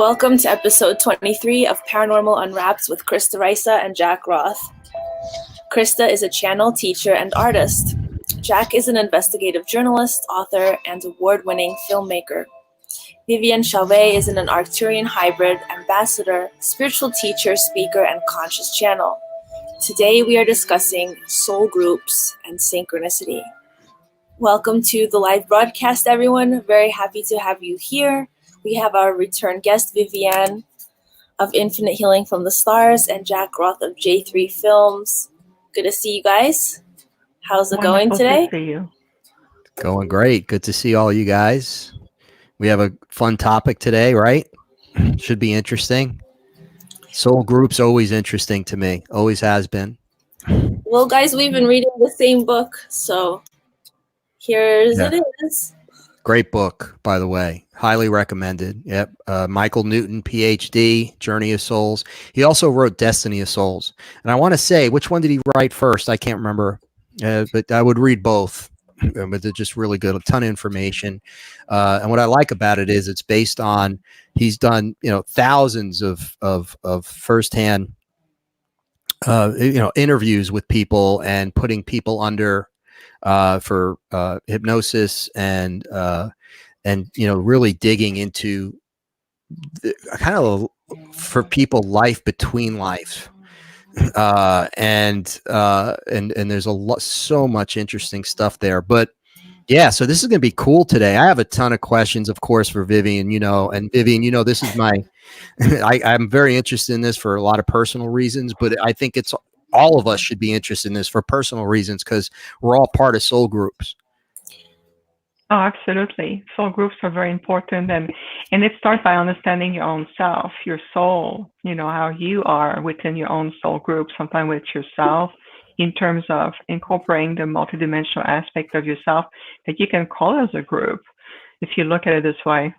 Welcome to episode 23 of Paranormal Unwrapped with Krista Raisa and Jack Roth. Krista is a channel, teacher, and artist. Jack is an investigative journalist, author, and award-winning filmmaker. Vivian Chauvet is an Arcturian hybrid, ambassador, spiritual teacher, speaker, and conscious channel. Today we are discussing soul groups and synchronicity. Welcome to the live broadcast, everyone. Very happy to have you here. We have our return guest, Vivian of Infinite Healing from the Stars, and Jack Roth of J3 Films. Good to see you guys. How's it going today? To see you. Going great. Good to see all you guys. We have a fun topic today, right? Should be interesting. Soul groups always interesting to me. Always has been. Well, guys, we've been reading the same book, so it is. Great book, by the way. Highly recommended. Yep. Michael Newton, PhD, Journey of Souls. He also wrote Destiny of Souls. And I want to say, which one did he write first? I can't remember. But I would read both. But they're just really good. A ton of information. And what I like about it is it's based on, he's done, thousands of firsthand, interviews with people and putting people under for hypnosis and really digging into the, kind of for people life between life. And there's so much interesting stuff there, but yeah, so this is going to be cool today. I have a ton of questions, of course, for Vivian, and Vivian, this is my, I'm very interested in this for a lot of personal reasons, but I think all of us should be interested in this for personal reasons because we're all part of soul groups. Oh, absolutely. Soul groups are very important. And it starts by understanding your own self, your soul, how you are within your own soul group, sometimes with yourself, in terms of incorporating the multidimensional aspect of yourself that you can call as a group, if you look at it this way.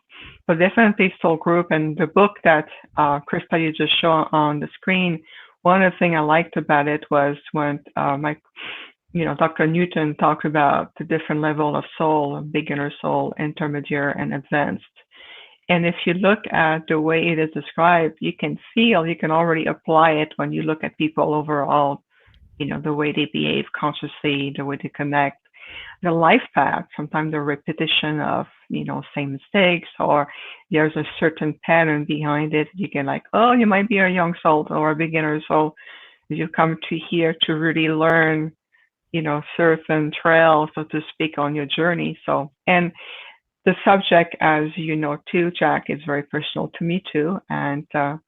But definitely soul group. And the book that Krista, you just showed on the screen, one of the things I liked about it was when Dr. Newton talked about the different level of soul, beginner soul, intermediate, and advanced. And if you look at the way it is described, you can already apply it when you look at people overall, the way they behave consciously, the way they connect, the life path, sometimes the repetition of, same mistakes, or there's a certain pattern behind it. You can you might be a young soul or a beginner soul. You come to here to really learn, certain trails, so to speak, on your journey. So, and the subject, as you know too, Jack, is very personal to me too. And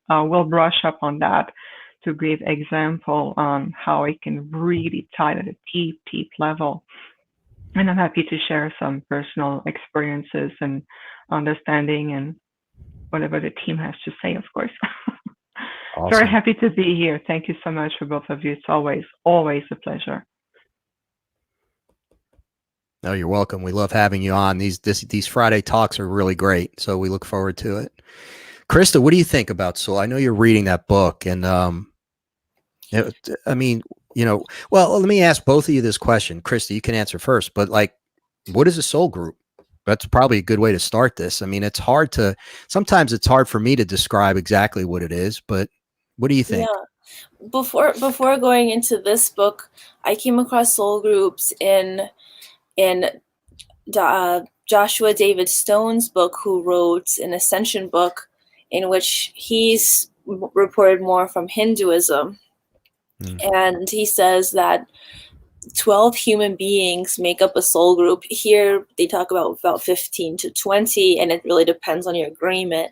we'll brush up on that to give example on how it can really tie at a deep, deep level. And I'm happy to share some personal experiences and understanding and whatever the team has to say, of course. Awesome. Very happy to be here. Thank you so much for both of you. It's always a pleasure. No, you're welcome. We love having you on. These Friday talks are really great, so we look forward to it. Krista, what do you think about soul? I know you're reading that book, and well, let me ask both of you this question. Krista, you can answer first, but what is a soul group? That's probably a good way to start this. I mean, sometimes it's hard for me to describe exactly what it is, but what do you think? Yeah. Before going into this book, I came across soul groups in Joshua David Stone's book, who wrote an Ascension book in which he's reported more from Hinduism. And he says that 12 human beings make up a soul group. Here they talk about 15 to 20, and it really depends on your agreement.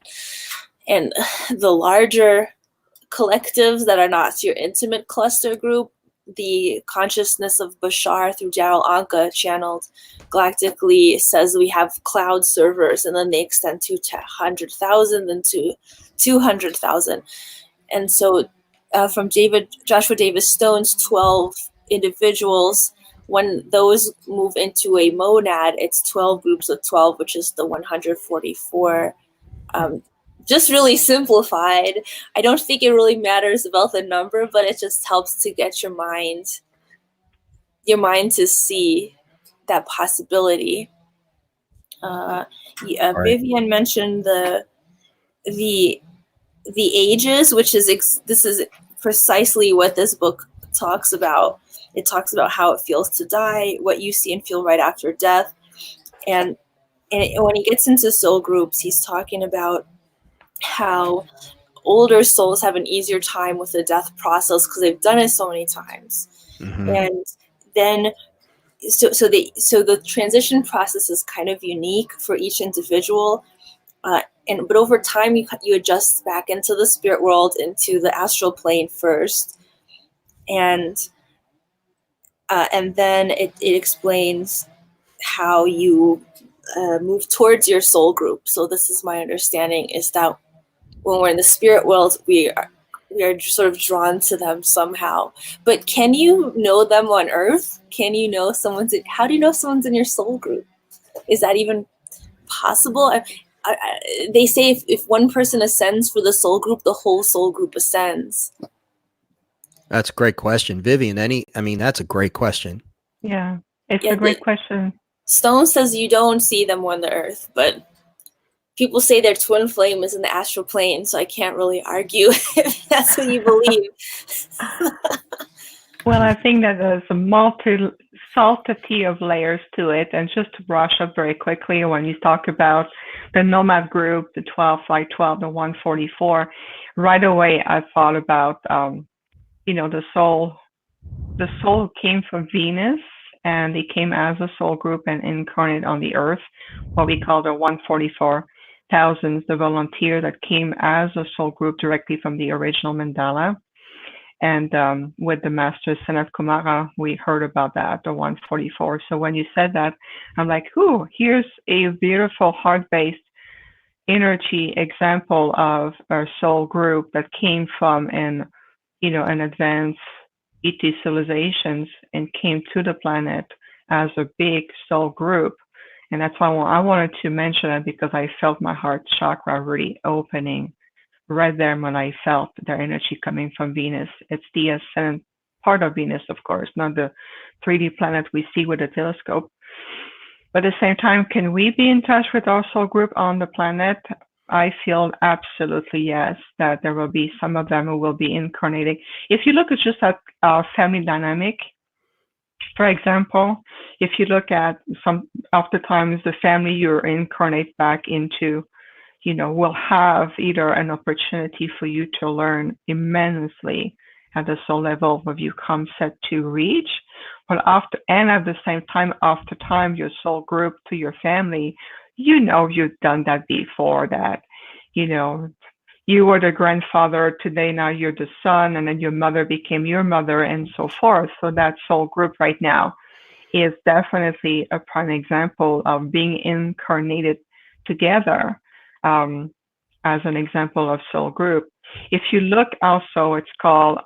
And the larger collectives that are not your intimate cluster group, the consciousness of Bashar through Darryl Anka channeled galactically says we have cloud servers, and then they extend to 100,000, then to 200,000. And so from Joshua Davis Stone's 12 individuals, when those move into a monad, it's 12 groups of 12, which is the 144. Just really simplified. I don't think it really matters about the number, but it just helps to get your mind to see that possibility. Right. Vivian mentioned the ages, which is this is precisely what this book talks about. It talks about how it feels to die, what you see and feel right after death, and when he gets into soul groups, he's talking about how older souls have an easier time with the death process because they've done it so many times. Mm-hmm. And then so the transition process is kind of unique for each individual, but over time you adjust back into the spirit world, into the astral plane first, and then it explains how you move towards your soul group. So this is my understanding, is that when we're in the spirit world, we are sort of drawn to them somehow. But can you know them on Earth? Can you know how do you know someone's in your soul group? Is that even possible? They say if one person ascends for the soul group, the whole soul group ascends. That's a great question, Vivian. That's a great question. Yeah, it's a great question. Stone says you don't see them on the Earth, but people say their twin flame is in the astral plane, so I can't really argue if that's what you believe. Well, I think that there's a multitude of layers to it. And just to brush up very quickly, when you talk about the nomad group, the 12, flight 12, the 144, right away I thought about, the soul. The soul came from Venus, and they came as a soul group and incarnate on the earth, what we call the 144,000, the volunteer that came as a soul group directly from the original mandala. And with the master Sanat Kumara, we heard about that, the 144. So when you said that, I'm like, here's a beautiful heart-based energy example of a soul group that came from an advanced ET civilizations and came to the planet as a big soul group. And that's why I wanted to mention it, because I felt my heart chakra really opening right there when I felt their energy coming from Venus. It's the ascendant part of Venus, of course, not the 3D planet we see with a telescope. But at the same time, can we be in touch with our soul group on the planet? I feel absolutely yes, that there will be some of them who will be incarnating. If you look at just at our family dynamic, for example, if you look at some of the times the family you're incarnate back into, will have either an opportunity for you to learn immensely at the soul level of you come set to reach, but at the same time, after time, your soul group to your family, you've done that before, that, you were the grandfather, today now you're the son, and then your mother became your mother, and so forth. So that soul group right now is definitely a prime example of being incarnated together, as an example of soul group. If you look also, it's called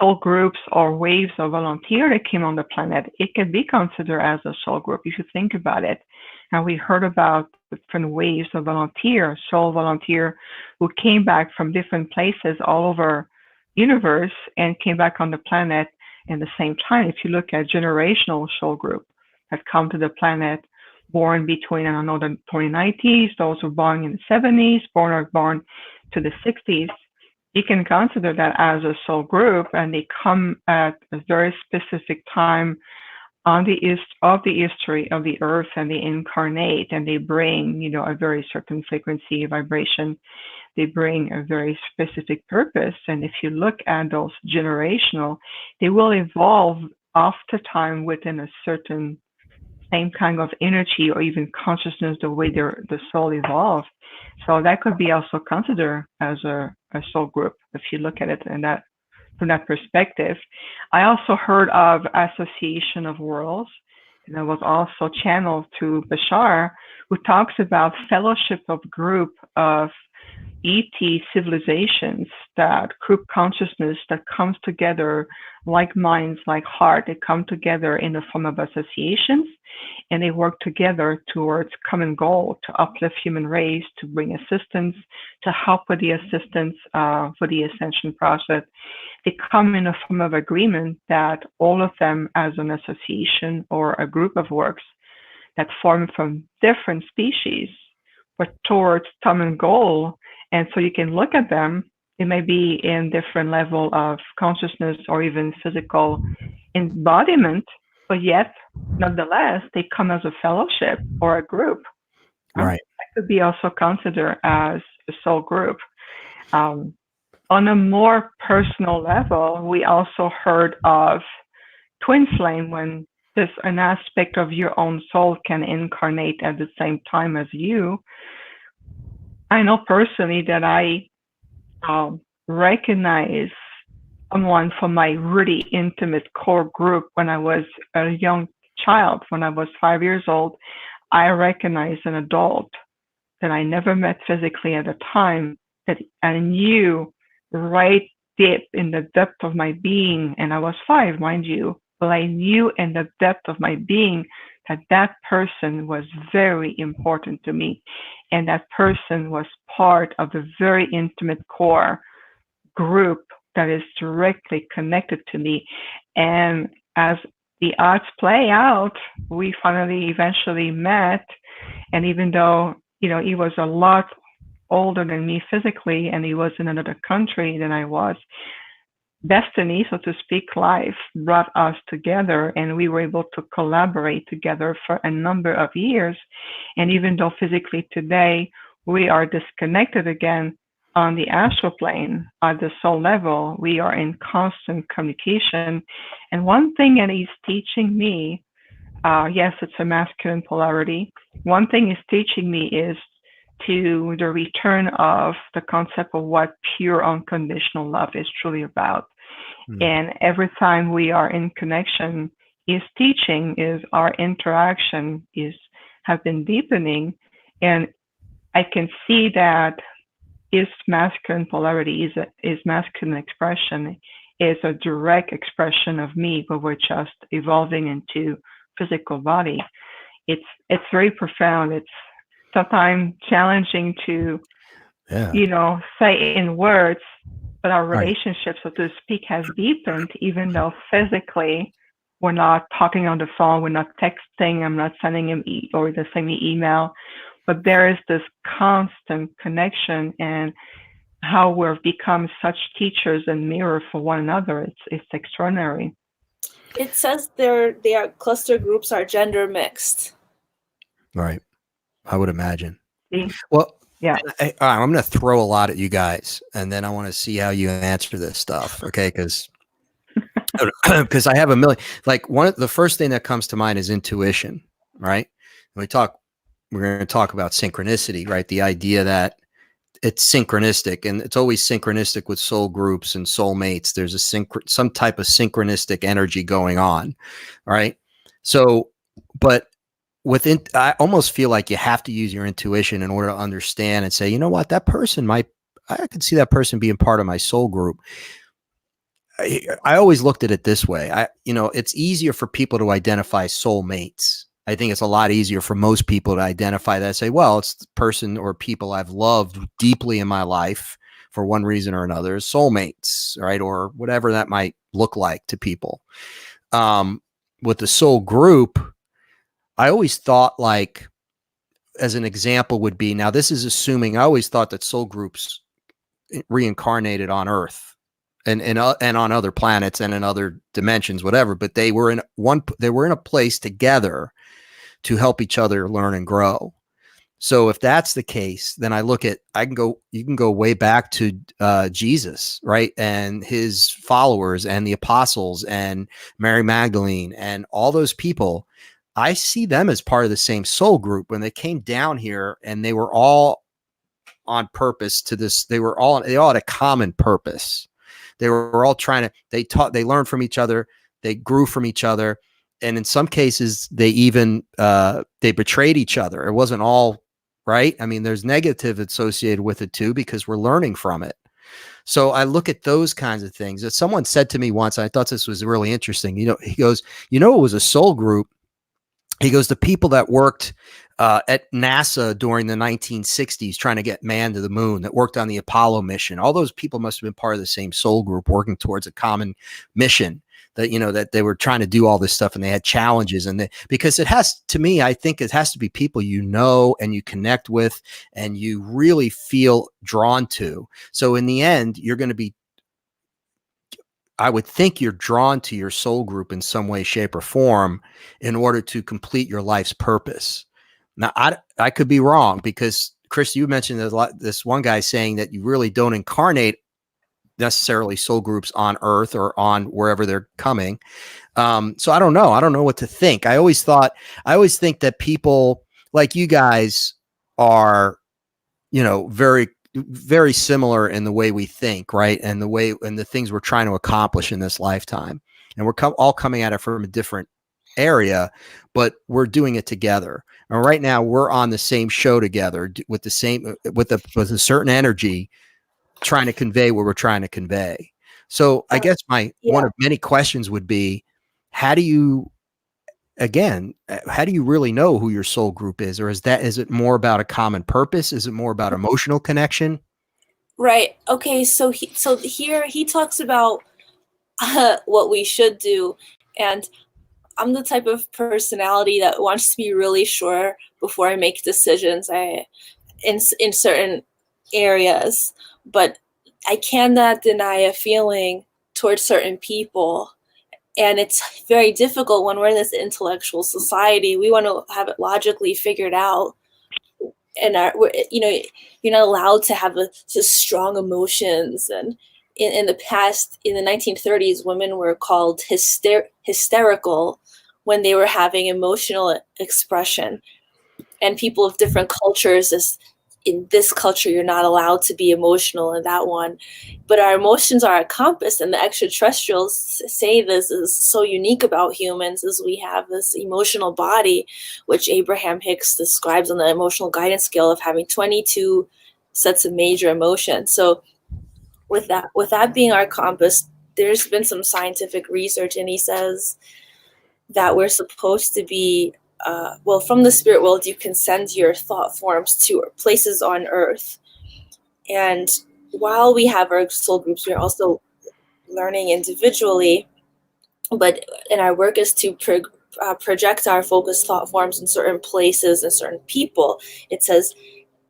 soul groups or waves of volunteer that came on the planet. It can be considered as a soul group if you think about it. And we heard about different waves of volunteer, soul volunteer, who came back from different places all over universe and came back on the planet at the same time. If you look at generational soul group that come to the planet, born between, the 2090s, those who were born in the 70s, born to the 60s, you can consider that as a soul group, and they come at a very specific time of the history of the earth, and they incarnate, and they bring, a very certain frequency, vibration. They bring a very specific purpose. And if you look at those generational, they will evolve after time within a certain same kind of energy or even consciousness, the way the soul evolved. So that could be also considered as a soul group if you look at it from that perspective. I also heard of Association of Worlds, and that was also channeled through Bashar, who talks about fellowship of group of ET civilizations, that group consciousness that comes together, like minds, like heart, they come together in the form of associations, and they work together towards common goal to uplift human race, to bring assistance, to help with the assistance for the ascension process. They come in a form of agreement that all of them as an association or a group of works that form from different species but towards common goal. And so you can look at them. It may be in different level of consciousness or even physical embodiment, but yet, nonetheless, they come as a fellowship or a group. Right. That could be also considered as a soul group. On a more personal level, we also heard of twin flame, when there's an aspect of your own soul can incarnate at the same time as you. I know personally that I recognize someone from my really intimate core group when I was a young child. When I was 5 years old, I recognized an adult that I never met physically at the time, that I knew right deep in the depth of my being, and I was 5, mind you, but I knew in the depth of my being that that person was very important to me, and that person was part of the very intimate core group that is directly connected to me. And as the odds play out, we finally eventually met. And even though, he was a lot older than me physically, and he was in another country than I was, destiny, so to speak, life brought us together, and we were able to collaborate together for a number of years. And even though physically today we are disconnected again, on the astral plane, at the soul level, we are in constant communication. And one thing that he's teaching me, yes, it's a masculine polarity. One thing he's teaching me is to the return of the concept of what pure unconditional love is truly about. And every time we are in connection, his teaching is our interaction have been deepening. And I can see that his masculine polarity, his masculine expression is a direct expression of me, but we're just evolving into physical body. It's very profound. It's sometimes challenging to, say in words, but our relationship, so to speak, has deepened, even though physically we're not talking on the phone, we're not texting, I'm not sending him or the same email, but there is this constant connection, and how we've become such teachers and mirror for one another. It's extraordinary. It says their cluster groups are gender mixed. Right. I would imagine. See? Well, yeah. I'm going to throw a lot at you guys, and then I want to see how you answer this stuff. Okay. Because I have a million, like the first thing that comes to mind is intuition, right? We're going to talk about synchronicity, right? The idea that it's synchronistic, and it's always synchronistic with soul groups and soulmates. There's some type of synchronistic energy going on, right? So, but I almost feel like you have to use your intuition in order to understand and say, you know what, I could see that person being part of my soul group. I always looked at it this way. It's easier for people to identify soulmates. I think it's a lot easier for most people to identify that, say, well, it's the person or people I've loved deeply in my life for one reason or another, soulmates, right? Or whatever that might look like to people. With the soul group, I always thought, like, as an example would be, now this is assuming, I always thought that soul groups reincarnated on Earth and on other planets and in other dimensions, whatever, but they were in a place together to help each other learn and grow. So if that's the case, then you can go way back to Jesus, right? And his followers and the apostles and Mary Magdalene and all those people. I see them as part of the same soul group when they came down here, and they were all on purpose to this. They all had a common purpose. They were all they learned from each other. They grew from each other. And in some cases, they even they betrayed each other. It wasn't all right. I mean, there's negative associated with it too, because we're learning from it. So I look at those kinds of things. That someone said to me once, I thought this was really interesting. He goes, it was a soul group. He goes, the people that worked at NASA during the 1960s trying to get man to the moon, that worked on the Apollo mission, all those people must have been part of the same soul group working towards a common mission. that, you know, that they were trying to do all this stuff and they had challenges, and because it has, to me, I think it has to be people, you know, and you connect with and you really feel drawn to. So in the end, you're going to be, I would think you're drawn to your soul group in some way, shape, or form in order to complete your life's purpose. Now, I could be wrong, because Chris, you mentioned this one guy saying that you really don't incarnate necessarily soul groups on Earth or on wherever they're coming. So I don't know. I don't know what to think. I always think that people like you guys are, you know, very, very similar in the way we think, right? And the way, and the things we're trying to accomplish in this lifetime. And we're all coming at it from a different area, but we're doing it together. And right now we're on the same show together with the same, with a certain energy, trying to convey what we're trying to convey. So I guess one of many questions would be, how do you really know who your soul group is? Or is it more about a common purpose? Is it more about emotional connection? Right. Okay. So here he talks about what we should do. And I'm the type of personality that wants to be really sure before I make decisions in certain areas. But I cannot deny a feeling towards certain people. And it's very difficult when we're in this intellectual society. We want to have it logically figured out. And you're not allowed to have just strong emotions. And in the past, in the 1930s, women were called hysterical when they were having emotional expression. And people of different cultures, in this culture, you're not allowed to be emotional in that one. But our emotions are a compass, and the extraterrestrials say this is so unique about humans, is we have this emotional body, which Abraham Hicks describes on the emotional guidance scale of having 22 sets of major emotions. So with that being our compass, there's been some scientific research, and he says that we're supposed to be from the spirit world, you can send your thought forms to places on Earth. And while we have our soul groups, we're also learning individually. But in our work is to project our focused thought forms in certain places and certain people. It says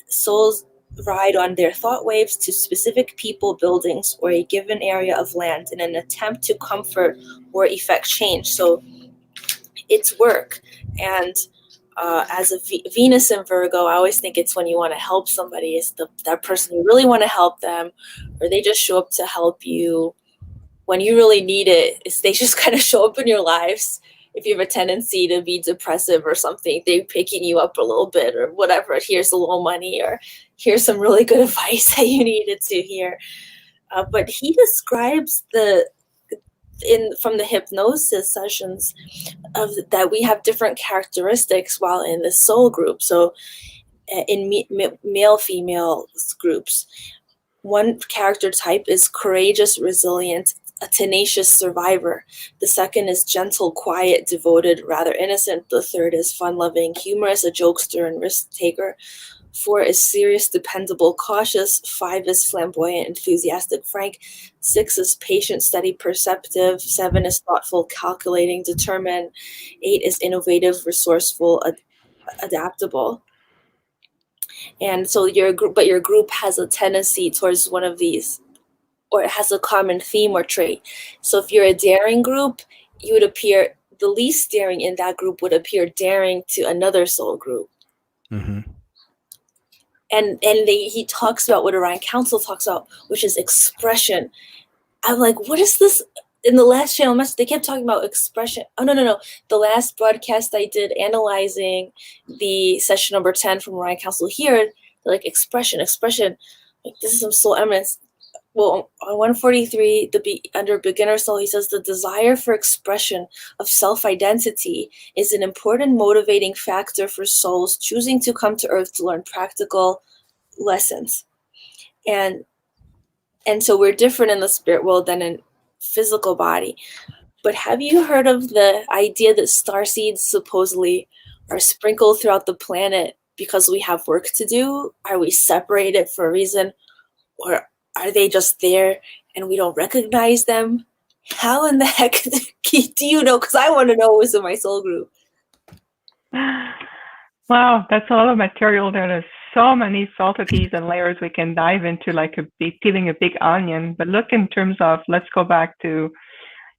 souls ride on their thought waves to specific people, buildings, or a given area of land in an attempt to comfort or effect change. So it's work. And as a Venus in Virgo, I always think it's when you want to help somebody, is that person you really want to help them, or they just show up to help you when you really need it. Is they just kind of show up in your lives. If you have a tendency to be depressive or something, they're picking you up a little bit or whatever. Here's a little money, or here's some really good advice that you needed to hear. But he describes from the hypnosis sessions that we have different characteristics while in the soul group. So in male-female groups, one character type is courageous, resilient, a tenacious survivor. The second is gentle, quiet, devoted, rather innocent. The third is fun-loving, humorous, a jokester and risk-taker. 4 is serious, dependable, cautious. 5 is flamboyant, enthusiastic, frank. 6 is patient, steady, perceptive. 7 is thoughtful, calculating, determined. 8 is innovative, resourceful, adaptable. And so your group has a tendency towards one of these, or it has a common theme or trait. So if you're a daring group, you would appear, the least daring in that group would appear daring to another soul group. Mm-hmm. And he talks about what Orion Council talks about, which is expression. I'm like, what is this? In the last channel message, they kept talking about expression. Oh, no. The last broadcast I did analyzing the session number 10 from Orion Council here, like expression. Like, this is some soul eminence. Well, on 143, under beginner soul, he says the desire for expression of self-identity is an important motivating factor for souls choosing to come to Earth to learn practical lessons. And so we're different in the spirit world than in physical body. But have you heard of the idea that star seeds supposedly are sprinkled throughout the planet because we have work to do? Are we separated for a reason? Or are they just there and we don't recognize them? How in the heck do you know? Because I want to know who's in my soul group. Wow, that's a lot of material. There are so many subtleties and layers we can dive into, like peeling a big onion. But look, in terms of, let's go back to,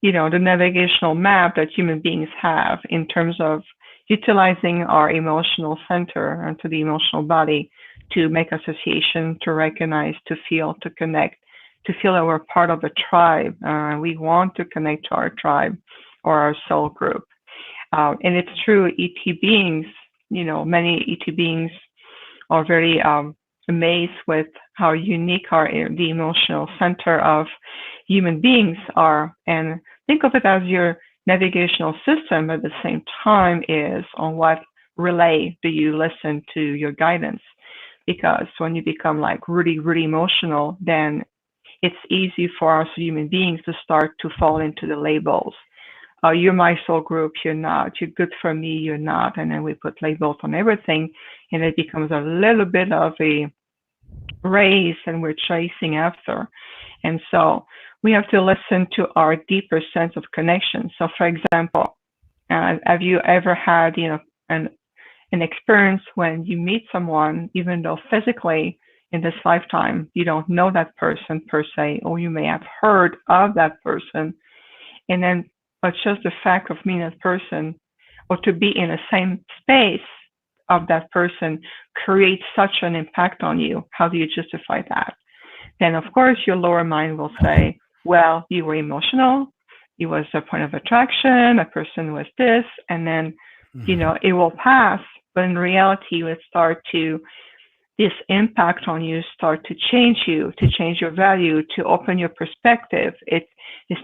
the navigational map that human beings have in terms of utilizing our emotional center and to the emotional body to make association, to recognize, to feel, to connect, to feel that we're part of a tribe. We want to connect to our tribe or our soul group. And it's true, ET beings, many ET beings are very amazed with how unique the emotional center of human beings are. And think of it as your navigational system at the same time is on what relay do you listen to your guidance. Because when you become like really, really emotional, then it's easy for us human beings to start to fall into the labels. You're my soul group, you're not. You're good for me, you're not. And then we put labels on everything, and it becomes a little bit of a race, and we're chasing after. And so we have to listen to our deeper sense of connection. So, for example, have you ever had, an experience when you meet someone, even though physically in this lifetime you don't know that person per se, or you may have heard of that person, and then but just the fact of meeting that person or to be in the same space of that person creates such an impact on you. How do you justify that? Then of course your lower mind will say, well, you were emotional, it was a point of attraction, a person was this, and then it will pass. But in reality, it start to this impact on you start to change you, to change your value, to open your perspective. It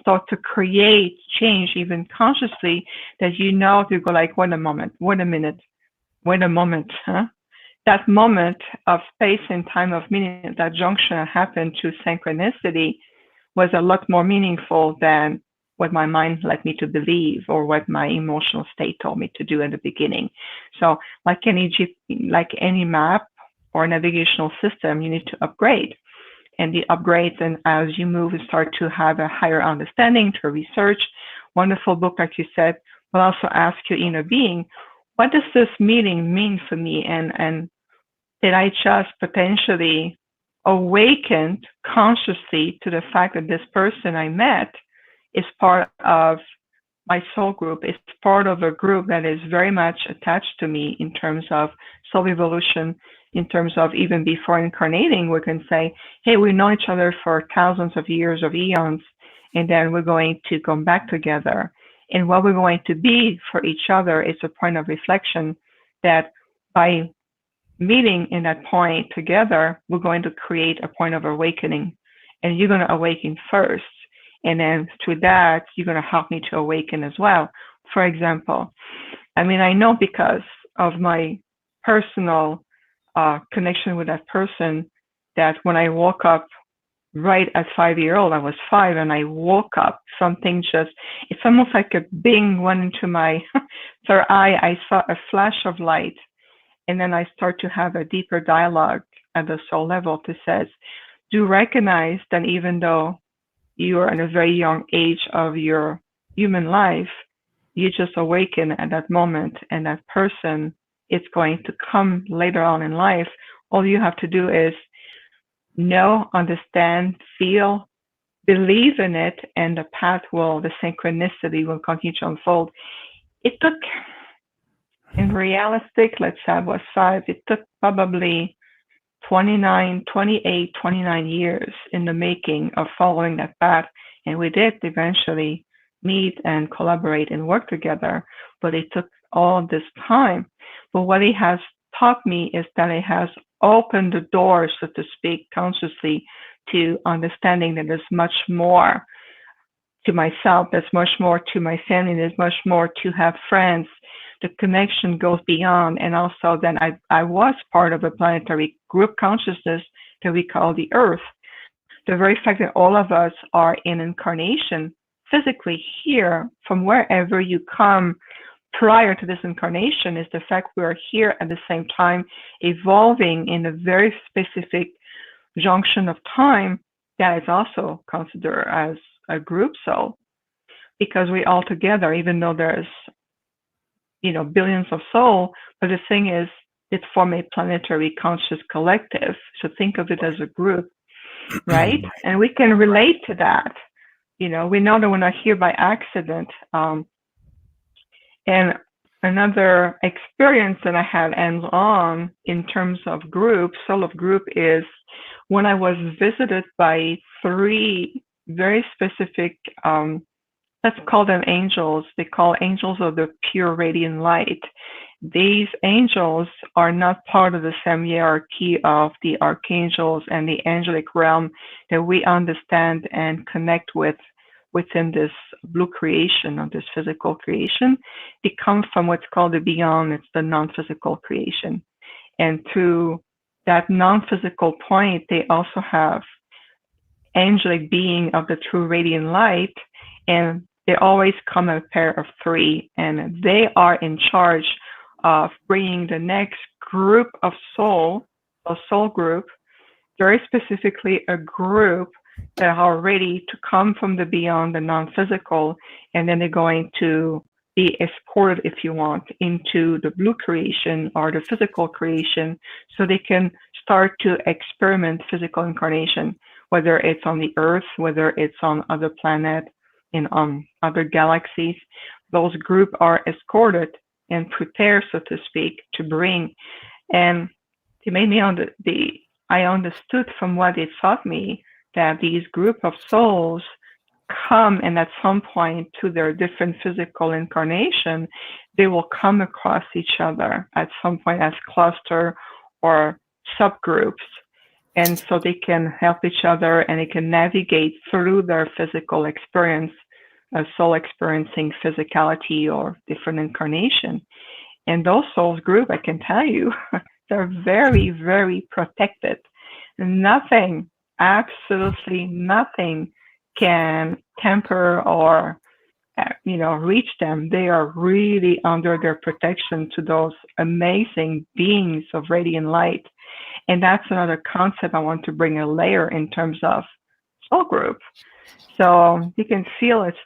start to create change even consciously that you go like, wait a moment, wait a minute, wait a moment, huh? That moment of space and time of meaning, that junction happened to synchronicity was a lot more meaningful than what my mind led me to believe or what my emotional state told me to do in the beginning. So like any map or navigational system, you need to upgrade. And the upgrades, and as you move and start to have a higher understanding, to research, wonderful book, like you said, will also ask your inner being, what does this meeting mean for me? And did I just potentially awakened consciously to the fact that this person I met is part of my soul group, is part of a group that is very much attached to me in terms of soul evolution, in terms of even before incarnating, we can say, hey, we know each other for thousands of years, of eons, and then we're going to come back together. And what we're going to be for each other is a point of reflection that by meeting in that point together, we're going to create a point of awakening. And you're going to awaken first. And then through that, you're going to help me to awaken as well. For example, I know because of my personal connection with that person that when I woke up right at 5-year-old, I was 5 and I woke up, it's almost like a bing went into my third eye. I saw a flash of light. And then I start to have a deeper dialogue at the soul level that says, do recognize that even though you are in a very young age of your human life, you just awaken at that moment, and that person is going to come later on in life. All you have to do is know, understand, feel, believe in it, and the synchronicity will continue to unfold. It took, in realistic, let's say I was 5, it took probably 29 years in the making of following that path. And we did eventually meet and collaborate and work together, but it took all this time. But what it has taught me is that it has opened the door, so to speak, consciously to understanding that there's much more to myself, there's much more to my family, there's much more to have friends. The connection goes beyond. And also then I was part of a planetary group consciousness that we call the Earth. The very fact that all of us are in incarnation physically here from wherever you come prior to this incarnation is the fact we are here at the same time, evolving in a very specific junction of time that is also considered as a group soul. because we all together, even though there's, billions of souls, but the thing is, it form a planetary conscious collective. So think of it as a group, right? And we can relate to that. We know that we're not here by accident. And another experience that I had hands-on in terms of group, soul of group, is when I was visited by 3 very specific, let's call them angels. They call angels of the pure radiant light. These angels are not part of the same hierarchy of the archangels and the angelic realm that we understand and connect with within this blue creation of this physical creation. They come from what's called the beyond. It's the non-physical creation. And to that non-physical point, they also have angelic being of the true radiant light, and they always come a pair of 3, and they are in charge of bringing the next group of soul, a soul group, very specifically a group that are ready to come from the beyond, the non-physical, and then they're going to be escorted, if you want, into the blue creation or the physical creation, so they can start to experiment physical incarnation, whether it's on the Earth, whether it's on other planets, in other galaxies. Those groups are escorted and prepared, so to speak, to bring. And it made me I understood from what it taught me that these group of souls come, and at some point to their different physical incarnation, they will come across each other at some point as cluster or subgroups. And so they can help each other and they can navigate through their physical experience, soul experiencing physicality or different incarnation. And those souls group, I can tell you, they're very, very protected. Nothing, absolutely nothing can temper or reach them. They are really under their protection to those amazing beings of radiant light. And that's another concept I want to bring a layer in terms of soul group. So you can feel it's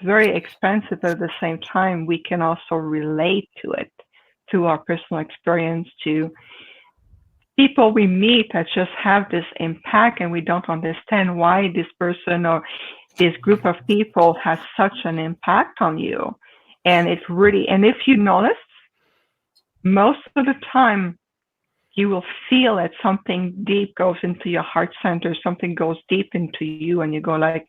very expensive, but at the same time, we can also relate to it, to our personal experience, to people we meet that just have this impact, and we don't understand why this person or this group of people has such an impact on you. And it's really, and if you notice, most of the time, you will feel that something deep goes into your heart center, something goes deep into you, and you go like,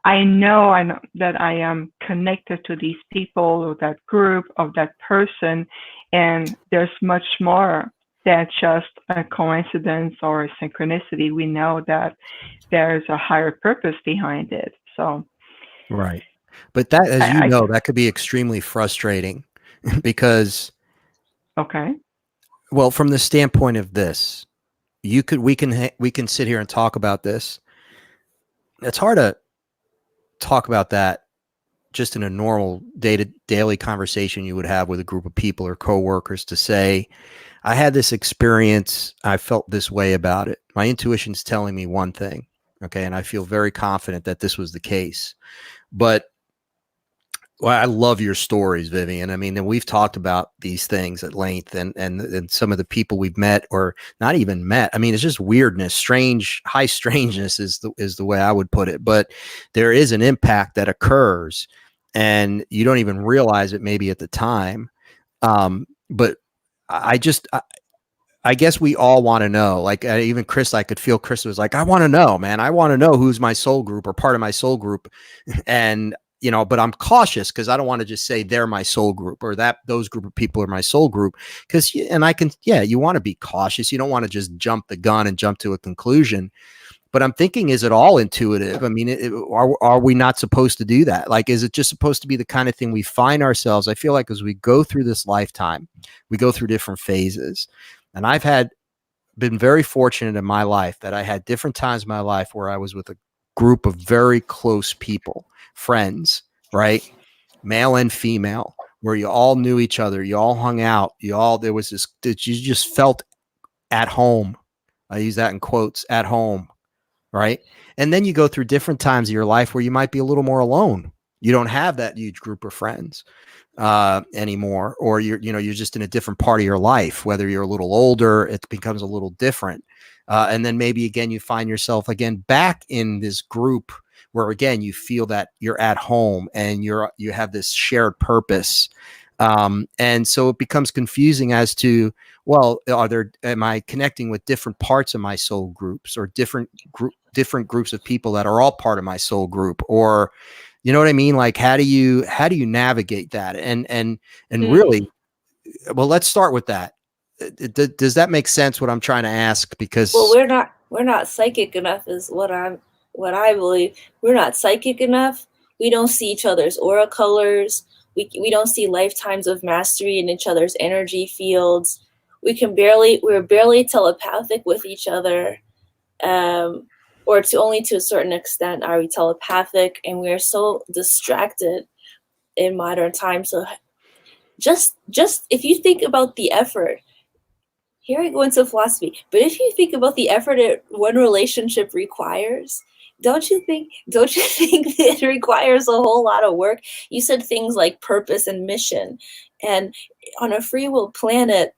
I know that I am connected to these people or that group of that person, and there's much more than just a coincidence or a synchronicity. We know that there's a higher purpose behind it. So, right. But that, as you know, that could be extremely frustrating because, okay. Well, from the standpoint of this, we can sit here and talk about this. It's hard to talk about that just in a normal daily conversation you would have with a group of people or coworkers, to say, I had this experience, I felt this way about it. My intuition's telling me one thing, okay, and I feel very confident that this was the case. But I love your stories, Vivian. I mean, and we've talked about these things at length, and some of the people we've met or not even met. I mean, it's just weirdness, high strangeness is the way I would put it. But there is an impact that occurs, and you don't even realize it maybe at the time. But I guess we all want to know. Like even Chris, I could feel Chris was like, I want to know, man. I want to know who's my soul group or part of my soul group, and but I'm cautious because I don't want to just say they're my soul group or that those group of people are my soul group. You want to be cautious. You don't want to just jump the gun and jump to a conclusion. But I'm thinking, is it all intuitive? I mean, are we not supposed to do that? Like, is it just supposed to be the kind of thing we find ourselves? I feel like as we go through this lifetime, we go through different phases. And I've been very fortunate in my life that I had different times in my life where I was with a group of very close people, friends, right? Male and female, where you all knew each other. You all hung out. There was this, that you just felt at home. I use that in quotes, at home, right? And then you go through different times of your life where you might be a little more alone. You don't have that huge group of friends anymore, or you're just in a different part of your life. Whether you're a little older, it becomes a little different. And then maybe again, you find yourself again back in this group where again, you feel that you're at home and you have this shared purpose. And so it becomes confusing as to, well, am I connecting with different parts of my soul groups, or different groups of people that are all part of my soul group? Or, you know what I mean? Like, how do you navigate that? And really, well, let's start with that. Does that make sense, what I'm trying to ask? Because, well, we're not psychic enough is what I believe. We're not psychic enough. We don't see each other's aura colors. We don't see lifetimes of mastery in each other's energy fields. We're barely telepathic with each other. Or only to a certain extent are we telepathic, and we are so distracted in modern times. So just if you think about the effort, here I go into philosophy, but if you think about the effort one relationship requires, don't you think it requires a whole lot of work? You said things like purpose and mission, and on a free will planet,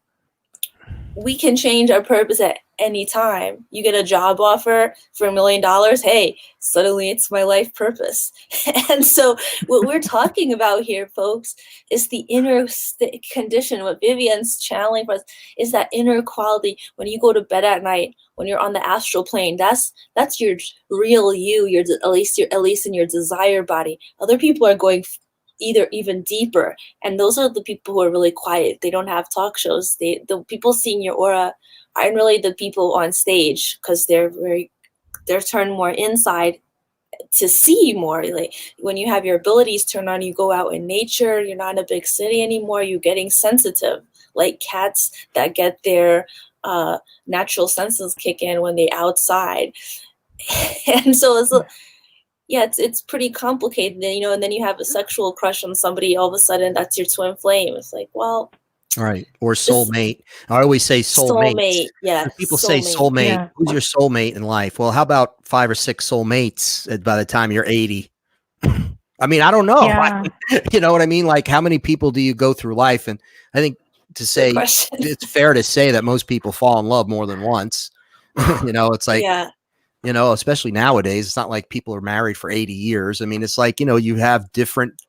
we can change our purpose at any time. You get a job offer for $1 million. Hey, suddenly it's my life purpose. And so what we're talking about here, folks, is the inner condition. What Vivian's channeling for us is that inner quality. When you go to bed at night, when you're on the astral plane, that's your real you. At least in your desire body. Other people are going either even deeper, and those are the people who are really quiet. They don't have talk shows. The people seeing your aura aren't really the people on stage, because they're turned more inside to see more. Like when you have your abilities turned on, you go out in nature, you're not in a big city anymore, you're getting sensitive, like cats that get their natural senses kick in when they outside. And so it's pretty complicated, and then you have a sexual crush on somebody, all of a sudden that's your twin flame. It's like, well, right. Or soulmate. I always say soulmate. Yeah. People say soulmate. Yeah. Who's your soulmate in life? Well, how about 5 or 6 soulmates by the time you're 80? I mean, I don't know. Yeah. You know what I mean? Like, how many people do you go through life? And I think it's fair to say that most people fall in love more than once. It's like, especially nowadays, it's not like people are married for 80 years. I mean, it's like, you have different,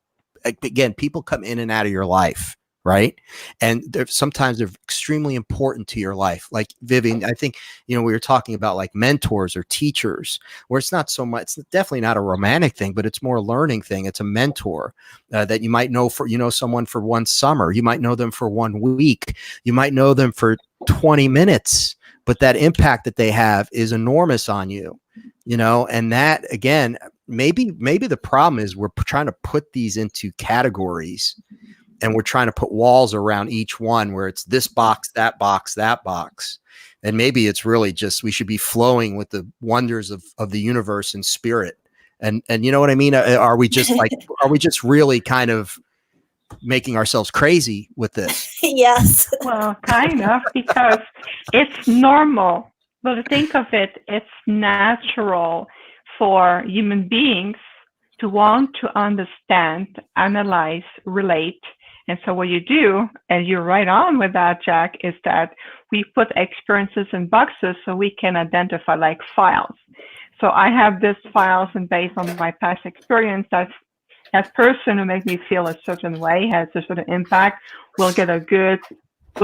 again, people come in and out of your life, right? And sometimes they're extremely important to your life. Like Vivian, I think, we were talking about like mentors or teachers, where it's not so much, it's definitely not a romantic thing, but it's more a learning thing. It's a mentor that you might know someone for one summer. You might know them for 1 week. You might know them for 20 minutes. But that impact that they have is enormous on you, and that, again, maybe the problem is we're trying to put these into categories, and we're trying to put walls around each one where it's this box, that box, that box. And maybe it's really just, we should be flowing with the wonders of the universe and spirit. And you know what I mean? Are we just really kind of making ourselves crazy with this? Yes. Well, kind of, because it's normal. But think of it, it's natural for human beings to want to understand, analyze, relate. And so what you do, and you're right on with that, Jack, is that we put experiences in boxes so we can identify, like files. So I have this files, and based on my past experience, that person who makes me feel a certain way, has a certain impact, will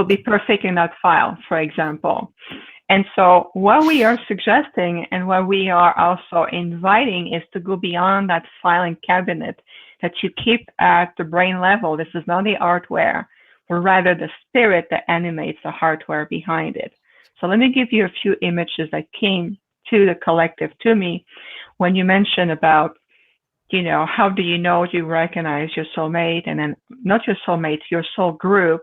be perfect in that file, for example. And so what we are suggesting, and what we are also inviting, is to go beyond that filing cabinet that you keep at the brain level. This is not the hardware, but rather the spirit that animates the hardware behind it. So let me give you a few images that came to the collective to me when you mentioned about, how do you recognize your soulmate, and then not your soulmate, your soul group.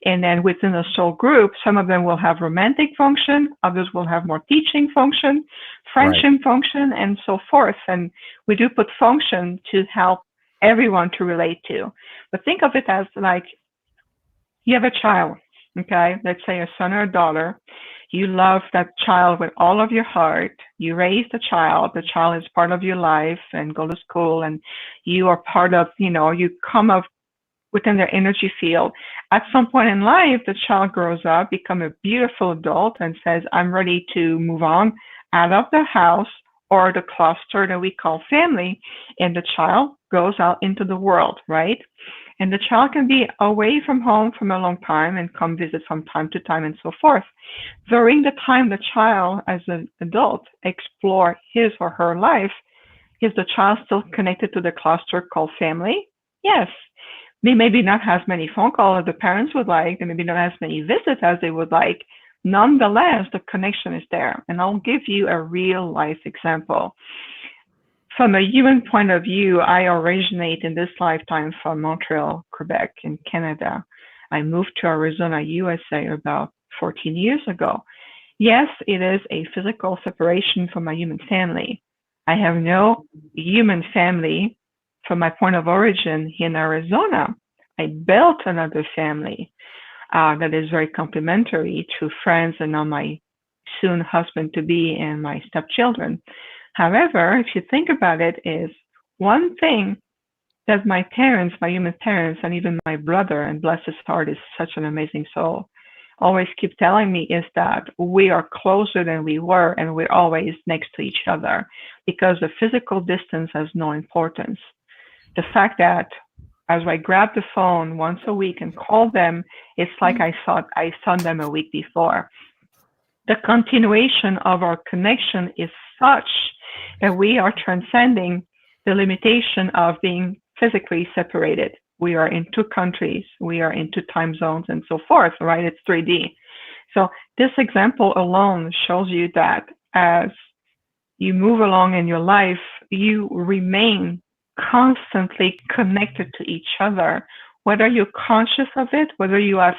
And then within the soul group, some of them will have romantic function, others will have more teaching function, friendship function, and so forth. And we do put function to help everyone to relate to. But think of it as like, you have a child, okay? Let's say a son or a daughter. You love that child with all of your heart. You raise the child is part of your life and go to school, and you are part of, you come up within their energy field. At some point in life, the child grows up, become a beautiful adult, and says, I'm ready to move on out of the house or the cluster that we call family, and the child goes out into the world, right? And the child can be away from home for a long time and come visit from time to time and so forth. During the time the child, as an adult, explore his or her life, is the child still connected to the cluster called family? Yes. They maybe not have as many phone calls as the parents would like. They maybe not as many visits as they would like. Nonetheless, the connection is there. And I'll give you a real life example. From a human point of view, I originate in this lifetime from Montreal, Quebec, in Canada. I moved to Arizona, USA about 14 years ago. Yes, it is a physical separation from my human family. I have no human family from my point of origin in Arizona. I built another family that is very complementary through friends and now my soon husband to be and my stepchildren. However, if you think about it, is one thing that my parents, my human parents, and even my brother, and bless his heart, is such an amazing soul, always keep telling me is that we are closer than we were and we're always next to each other because the physical distance has no importance. The fact that as I grab the phone once a week and call them, it's like I thought I saw them a week before. The continuation of our connection is such that we are transcending the limitation of being physically separated. We are in two countries, we are in two time zones, and so forth, right? It's 3D. So this example alone shows you that as you move along in your life, you remain constantly connected to each other, whether you're conscious of it, whether you have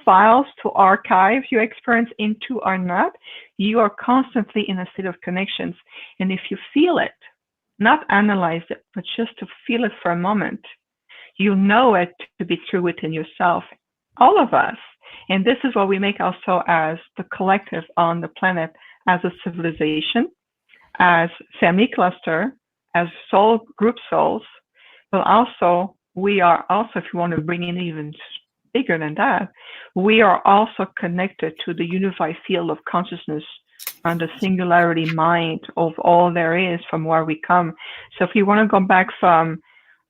files to archive your experience into or not, you are constantly in a state of connections. And if you feel it, not analyze it, but just to feel it for a moment, you know it to be true within yourself, all of us. And this is what we make also as the collective on the planet, as a civilization, as family cluster, as soul group souls, but also we are also, if you want to bring in even bigger than that, we are also connected to the unified field of consciousness and the singularity mind of all there is from where we come. So if you want to go back from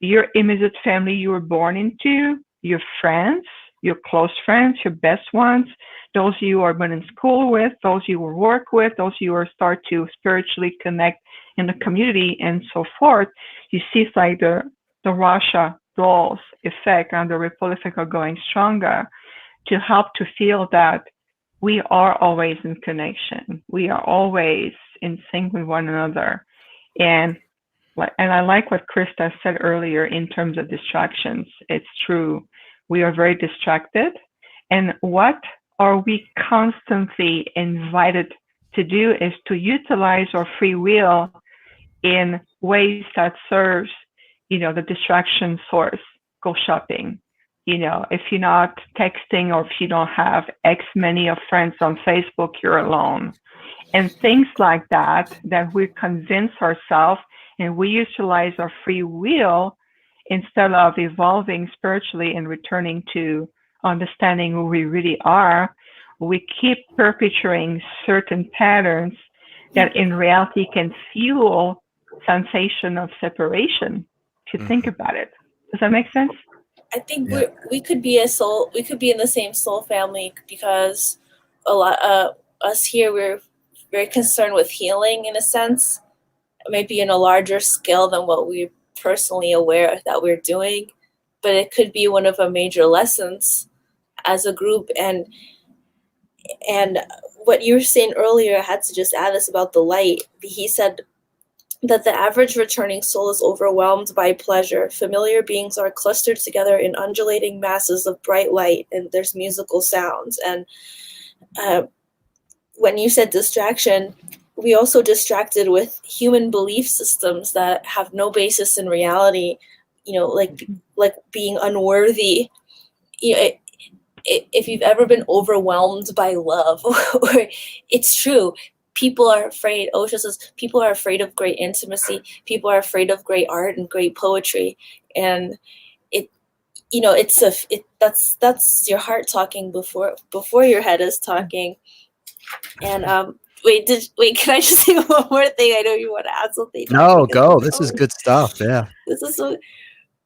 your immediate family you were born into, your friends, your close friends, your best ones, those you are been in school with, those you will work with, those you are start to spiritually connect in the community and so forth, you see it's like the Russia dolls effect and the ripple effect are going stronger to help to feel that we are always in connection. We are always in sync with one another. And I like what Krista said earlier in terms of distractions. It's true. We are very distracted. And what are we constantly invited to do is to utilize our free will in ways that serves, the distraction source. Go shopping. If you're not texting or if you don't have X many of friends on Facebook, you're alone. And things like that we convince ourselves and we utilize our free will instead of evolving spiritually and returning to understanding who we really are. We keep perpetuating certain patterns that in reality can fuel sensation of separation, if you think about it. Does that make sense? I think we could be we could be in the same soul family because a lot us here, we're very concerned with healing in a sense, maybe in a larger scale than what we're personally aware that we're doing, but it could be one of our major lessons as a group. And what you were saying earlier, I had to just add this about the light. He said that the average returning soul is overwhelmed by pleasure. Familiar beings are clustered together in undulating masses of bright light, and there's musical sounds. And when you said distraction, we also distracted with human belief systems that have no basis in reality, like being unworthy. if you've ever been overwhelmed by love, or it's true, people are afraid. Osho says people are afraid of great intimacy. People are afraid of great art and great poetry, and it, that's your heart talking before your head is talking. And wait, can I just say one more thing? I know you want to add something. No, go. This is good stuff. Yeah. This is so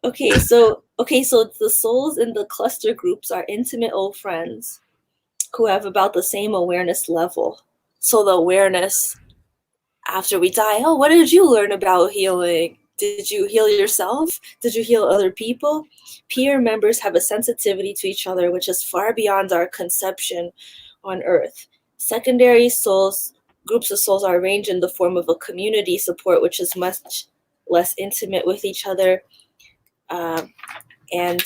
okay. So the souls in the cluster groups are intimate old friends who have about the same awareness level. So the awareness after we die, oh, what did you learn about healing? Did you heal yourself? Did you heal other people? Peer members have a sensitivity to each other which is far beyond our conception on Earth. Secondary souls, groups of souls are arranged in the form of a community support which is much less intimate with each other. And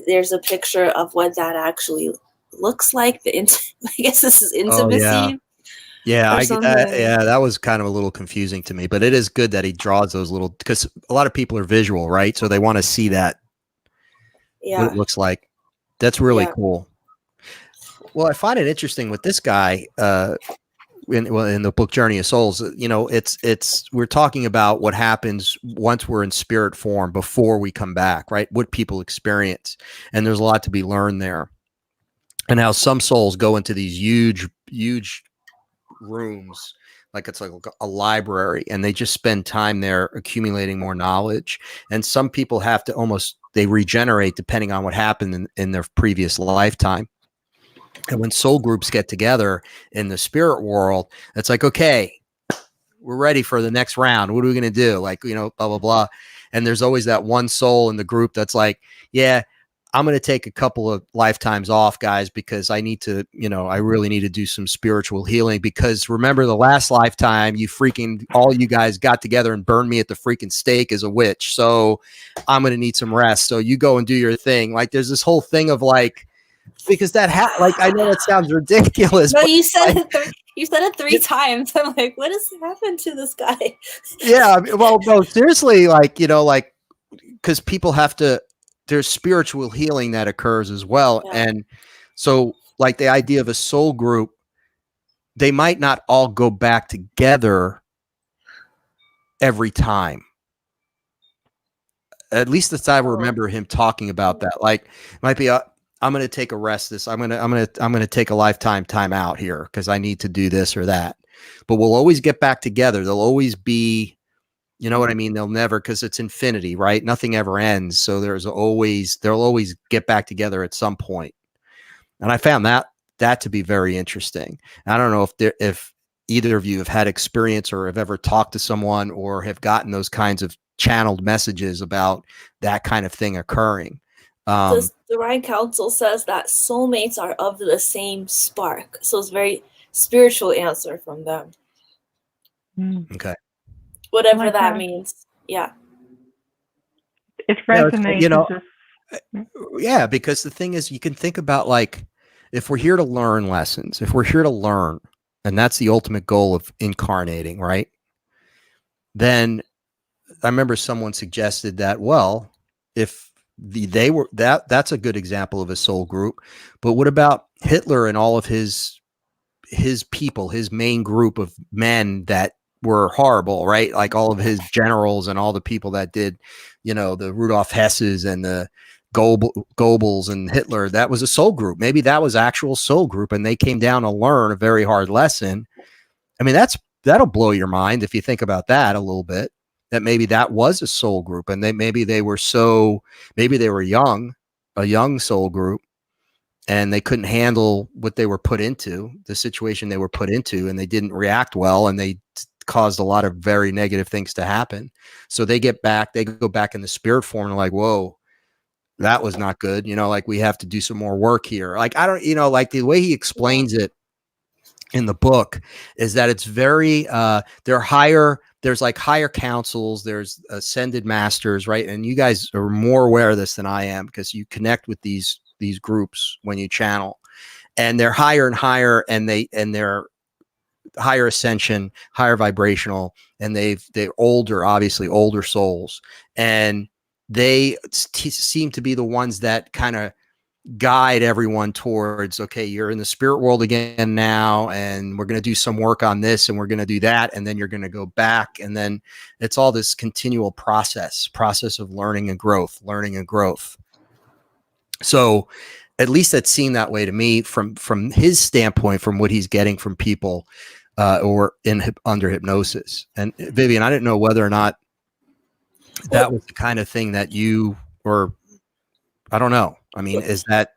there's a picture of what that actually looks like. I guess this is intimacy. Oh, yeah, yeah, that was kind of a little confusing to me, but it is good that he draws those little, because a lot of people are visual, right? So they want to see that, what it looks like. That's really cool. Well, I find it interesting with this guy, in the book Journey of Souls, we're talking about what happens once we're in spirit form before we come back, right? What people experience. And there's a lot to be learned there. And how some souls go into these huge rooms, like it's like a library, and they just spend time there accumulating more knowledge. And some people have to they regenerate depending on what happened in their previous lifetime. And when soul groups get together in the spirit world, it's like, okay, we're ready for the next round. What are we going to do? Like, blah, blah, blah. And there's always that one soul in the group that's like, yeah, I'm going to take a couple of lifetimes off, guys, because I need to, I really need to do some spiritual healing, because remember the last lifetime, all you guys got together and burned me at the freaking stake as a witch. So I'm going to need some rest. So you go and do your thing. Like, there's this whole thing of like, because I know that sounds ridiculous. No, you said you said it 3 times. I'm like, what has happened to this guy? Yeah, well, no, seriously, because people have to. There's spiritual healing that occurs as well, and so like the idea of a soul group, they might not all go back together every time. At least that's I remember him talking about that. Like, might be I'm going to take a rest. I'm going to take a lifetime time out here because I need to do this or that. But we'll always get back together. There'll always be, you know what I mean? They'll never, because it's infinity, right? Nothing ever ends. So they'll always get back together at some point. And I found that to be very interesting. I don't know if either of you have had experience or have ever talked to someone or have gotten those kinds of channeled messages about that kind of thing occurring. The Ryan Council says that soulmates are of the same spark. So it's a very spiritual answer from them. Okay. Whatever that means. Yeah. It resonates. Yeah, because the thing is, you can think about, like, if we're here to learn lessons, if we're here to learn, and that's the ultimate goal of incarnating, right? Then I remember someone suggested that, well, if they were that's a good example of a soul group, but what about Hitler and all of his people, his main group of men that were horrible, right? Like all of his generals and all the people that did, the Rudolf Hesses and the Goebbels and Hitler, that was a soul group. Maybe that was actual soul group, and they came down to learn a very hard lesson. I mean, that'll blow your mind if you think about that a little bit. That maybe that was a soul group, and maybe they were young, a young soul group, and they couldn't handle what they were put into, the situation they were put into, and they didn't react well, and they caused a lot of very negative things to happen. So they go back in the spirit form and like, whoa, that was not good. Like, we have to do some more work here. Like, I don't, like the way he explains it in the book is that it's very, there's like higher councils, there's ascended masters, right? And you guys are more aware of this than I am, because you connect with these groups when you channel, and they're higher and higher, and they're higher ascension, higher vibrational, and they're obviously older souls, and they seem to be the ones that kind of guide everyone towards, okay, you're in the spirit world again now, and we're going to do some work on this, and we're going to do that, and then you're going to go back, and then it's all this continual process of learning and growth. So at least that seemed that way to me from his standpoint, from what he's getting from people or under hypnosis. And Vivian, I didn't know whether or not that was the kind of thing that you, or I don't know. I mean, is that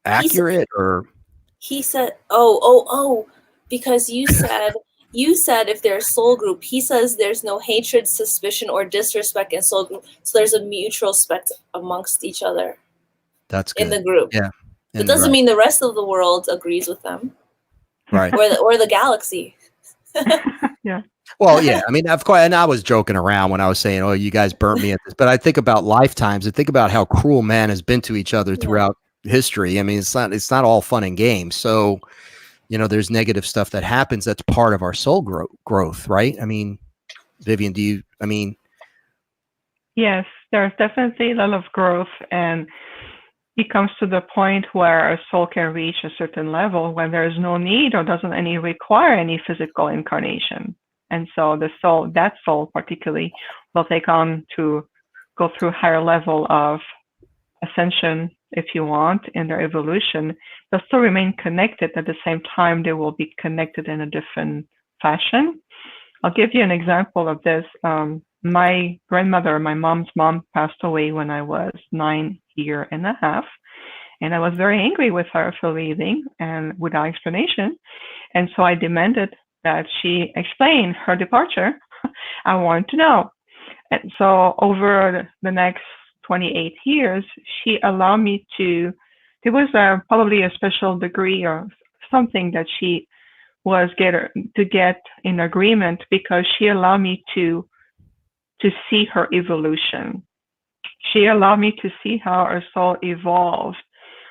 accurate? Or he said, because you said if there's soul group, he says there's no hatred, suspicion, or disrespect in soul group. So there's a mutual respect amongst each other. That's good. In the group. Yeah. It doesn't mean the rest of the world agrees with them. Right. Or the galaxy. Yeah. Well, yeah. I mean, of course, and I was joking around when I was saying, "Oh, you guys burnt me at this," but I think about lifetimes. I think about how cruel man has been to each other throughout history. I mean, it's not all fun and games. So, there's negative stuff that happens. That's part of our soul growth, right? I mean, Vivian, Yes, there's definitely a lot of growth, and it comes to the point where a soul can reach a certain level when there is no need or doesn't require any physical incarnation. And so that soul particularly, will take on to go through a higher level of ascension, if you want, in their evolution. They'll still remain connected. At the same time, they will be connected in a different fashion. I'll give you an example of this. My grandmother, my mom's mom, passed away when I was 9 years and a half. And I was very angry with her for leaving and without explanation. And so I demanded that she explain her departure. I wanted to know. And so over the next 28 years, she allowed me there was probably a special degree or something that she was to get in agreement, because she allowed me to see her evolution. She allowed me to see how our soul evolved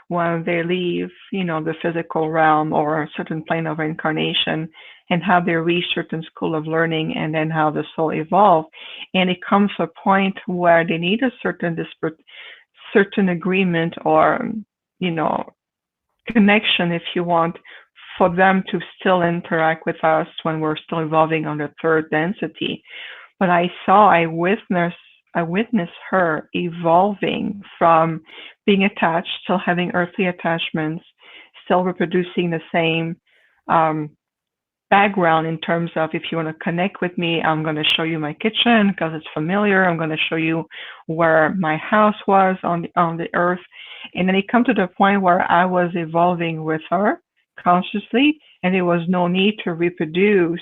when they leave, the physical realm or a certain plane of incarnation, and how they reach certain school of learning, and then how the soul evolved. And it comes to a point where they need a certain agreement or, connection, if you want, for them to still interact with us when we're still evolving on the third density. But I witnessed her evolving from being attached, still having earthly attachments, still reproducing the same background in terms of, if you want to connect with me, I'm going to show you my kitchen because it's familiar. I'm going to show you where my house was on the earth. And then it come to the point where I was evolving with her consciously, and there was no need to reproduce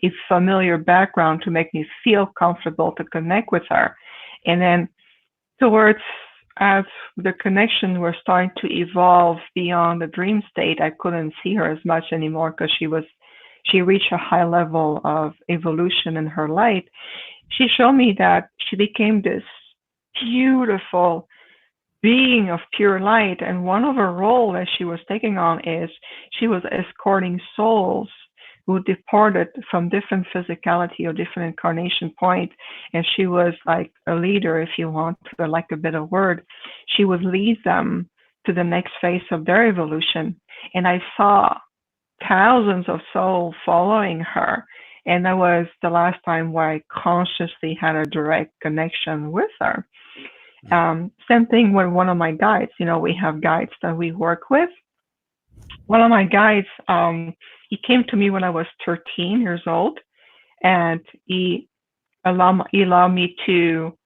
a familiar background to make me feel comfortable to connect with her. And then towards, as the connection was starting to evolve beyond the dream state, I couldn't see her as much anymore because she reached a high level of evolution in her light. She showed me that she became this beautiful being of pure light. And one of her roles that she was taking on is she was escorting souls who departed from different physicality or different incarnation point. And she was like a leader, if you want, for like a better word. She would lead them to the next phase of their evolution. And I saw thousands of souls following her. And that was the last time where I consciously had a direct connection with her. Same thing with one of my guides. We have guides that we work with. One of my guides, he came to me when I was 13 years old, and he allowed me to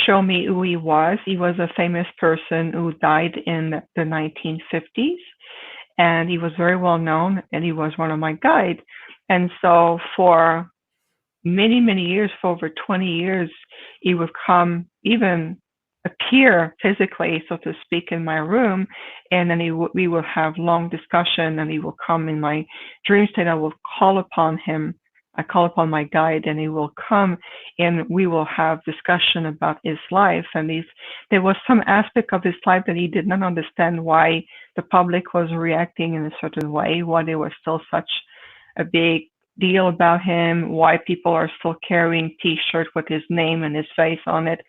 show me who he was. He was a famous person who died in the 1950s, and he was very well known, and he was one of my guides. And so for many, many years, for over 20 years, he would come, even appear physically, so to speak, in my room, and then we will have long discussion, and he will come in my dream state. I will call upon him. I call upon my guide, and he will come, and we will have discussion about his life. And there was some aspect of his life that he did not understand why the public was reacting in a certain way, why there was still such a big deal about him, why people are still carrying T-shirts with his name and his face on it.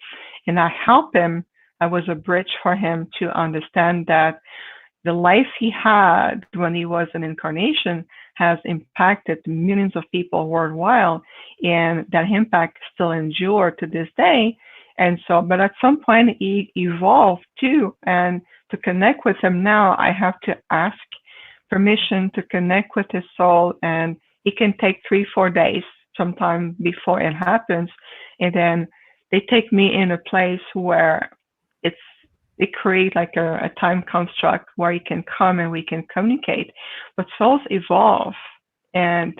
And I help him I was a bridge for him to understand that the life he had when he was an incarnation has impacted millions of people worldwide, and that impact still endure to this day. And so, but at some point he evolved too, and to connect with him now, I have to ask permission to connect with his soul, and it can take 3-4 days sometime before it happens, and then they take me in a place where it's it create like a time construct where you can come and we can communicate. But souls evolve, and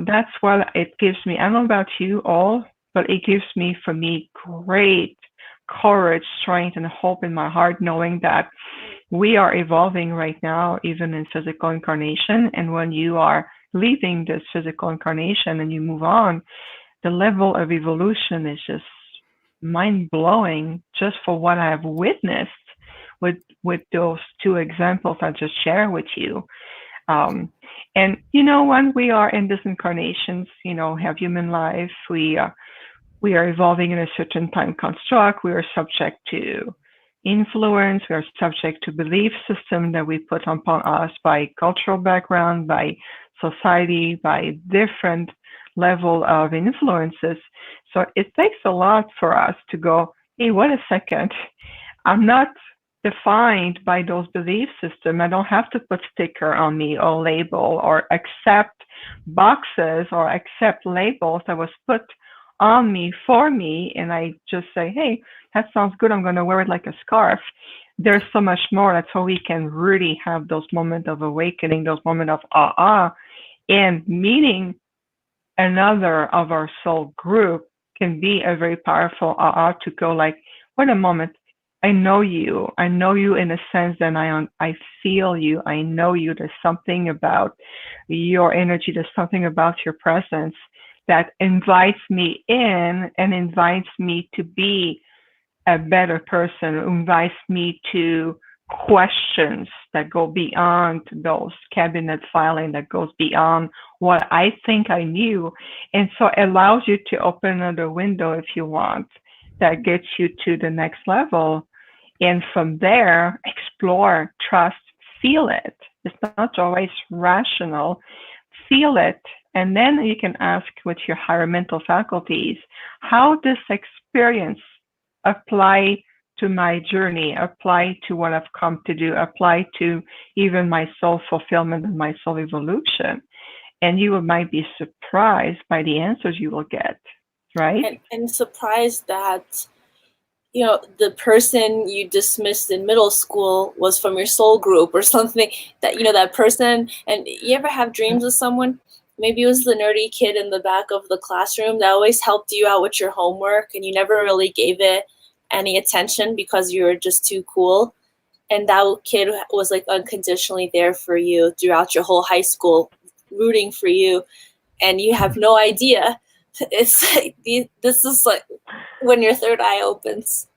that's what it gives me. I don't know about you all, but it gives me, for me, great courage, strength, and hope in my heart, knowing that we are evolving right now, even in physical incarnation. And when you are leaving this physical incarnation and you move on, the level of evolution is just mind blowing, just for what I have witnessed with those two examples I just shared with you. And when we are in these incarnations, have human life, we are evolving in a certain time construct. We are subject to influence. We are subject to belief system that we put upon us by cultural background, by society, by different level of influences. So it takes a lot for us to go, hey, wait a second. I'm not defined by those belief systems. I don't have to put sticker on me or label or accept boxes or accept labels that was put on me for me. And I just say, hey, that sounds good. I'm going to wear it like a scarf. There's so much more. That's how we can really have those moments of awakening, those moments of and meeting another of our soul group can be a very powerful to go like, wait a moment, I know you in a sense that I feel you, I know you. There's something about your energy, there's something about your presence that invites me in and invites me to be a better person, invites me to questions that go beyond those cabinet filing, that goes beyond what I think I knew. And so it allows you to open another window if you want, that gets you to the next level. And from there, explore, trust, feel it. It's not always rational. Feel it. And then you can ask with your higher mental faculties, how this experience apply to my journey, apply to what I've come to do, apply to even my soul fulfillment and my soul evolution. And you might be surprised by the answers you will get, right? And surprised that the person you dismissed in middle school was from your soul group or something, that that person. And you ever have dreams of someone, maybe it was the nerdy kid in the back of the classroom that always helped you out with your homework, and you never really gave it any attention because you were just too cool, and that kid was like unconditionally there for you throughout your whole high school, rooting for you, and you have no idea. It's like, this is like when your third eye opens.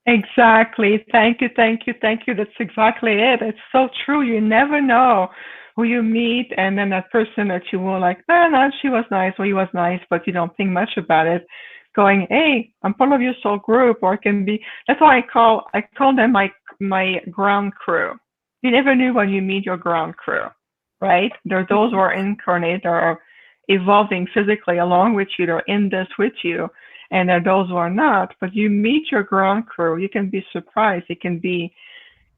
Exactly. Thank you. That's exactly it. It's so true. You never know who you meet, and then that person that you were like, no, she was nice, or he was nice, but you don't think much about it. Going, hey, I'm part of your soul group, or it can be. That's why I call them my ground crew. You never knew when you meet your ground crew, right? There are those who are incarnate or evolving physically along with you, they're in this with you, and there are those who are not. But you meet your ground crew, you can be surprised. It can be,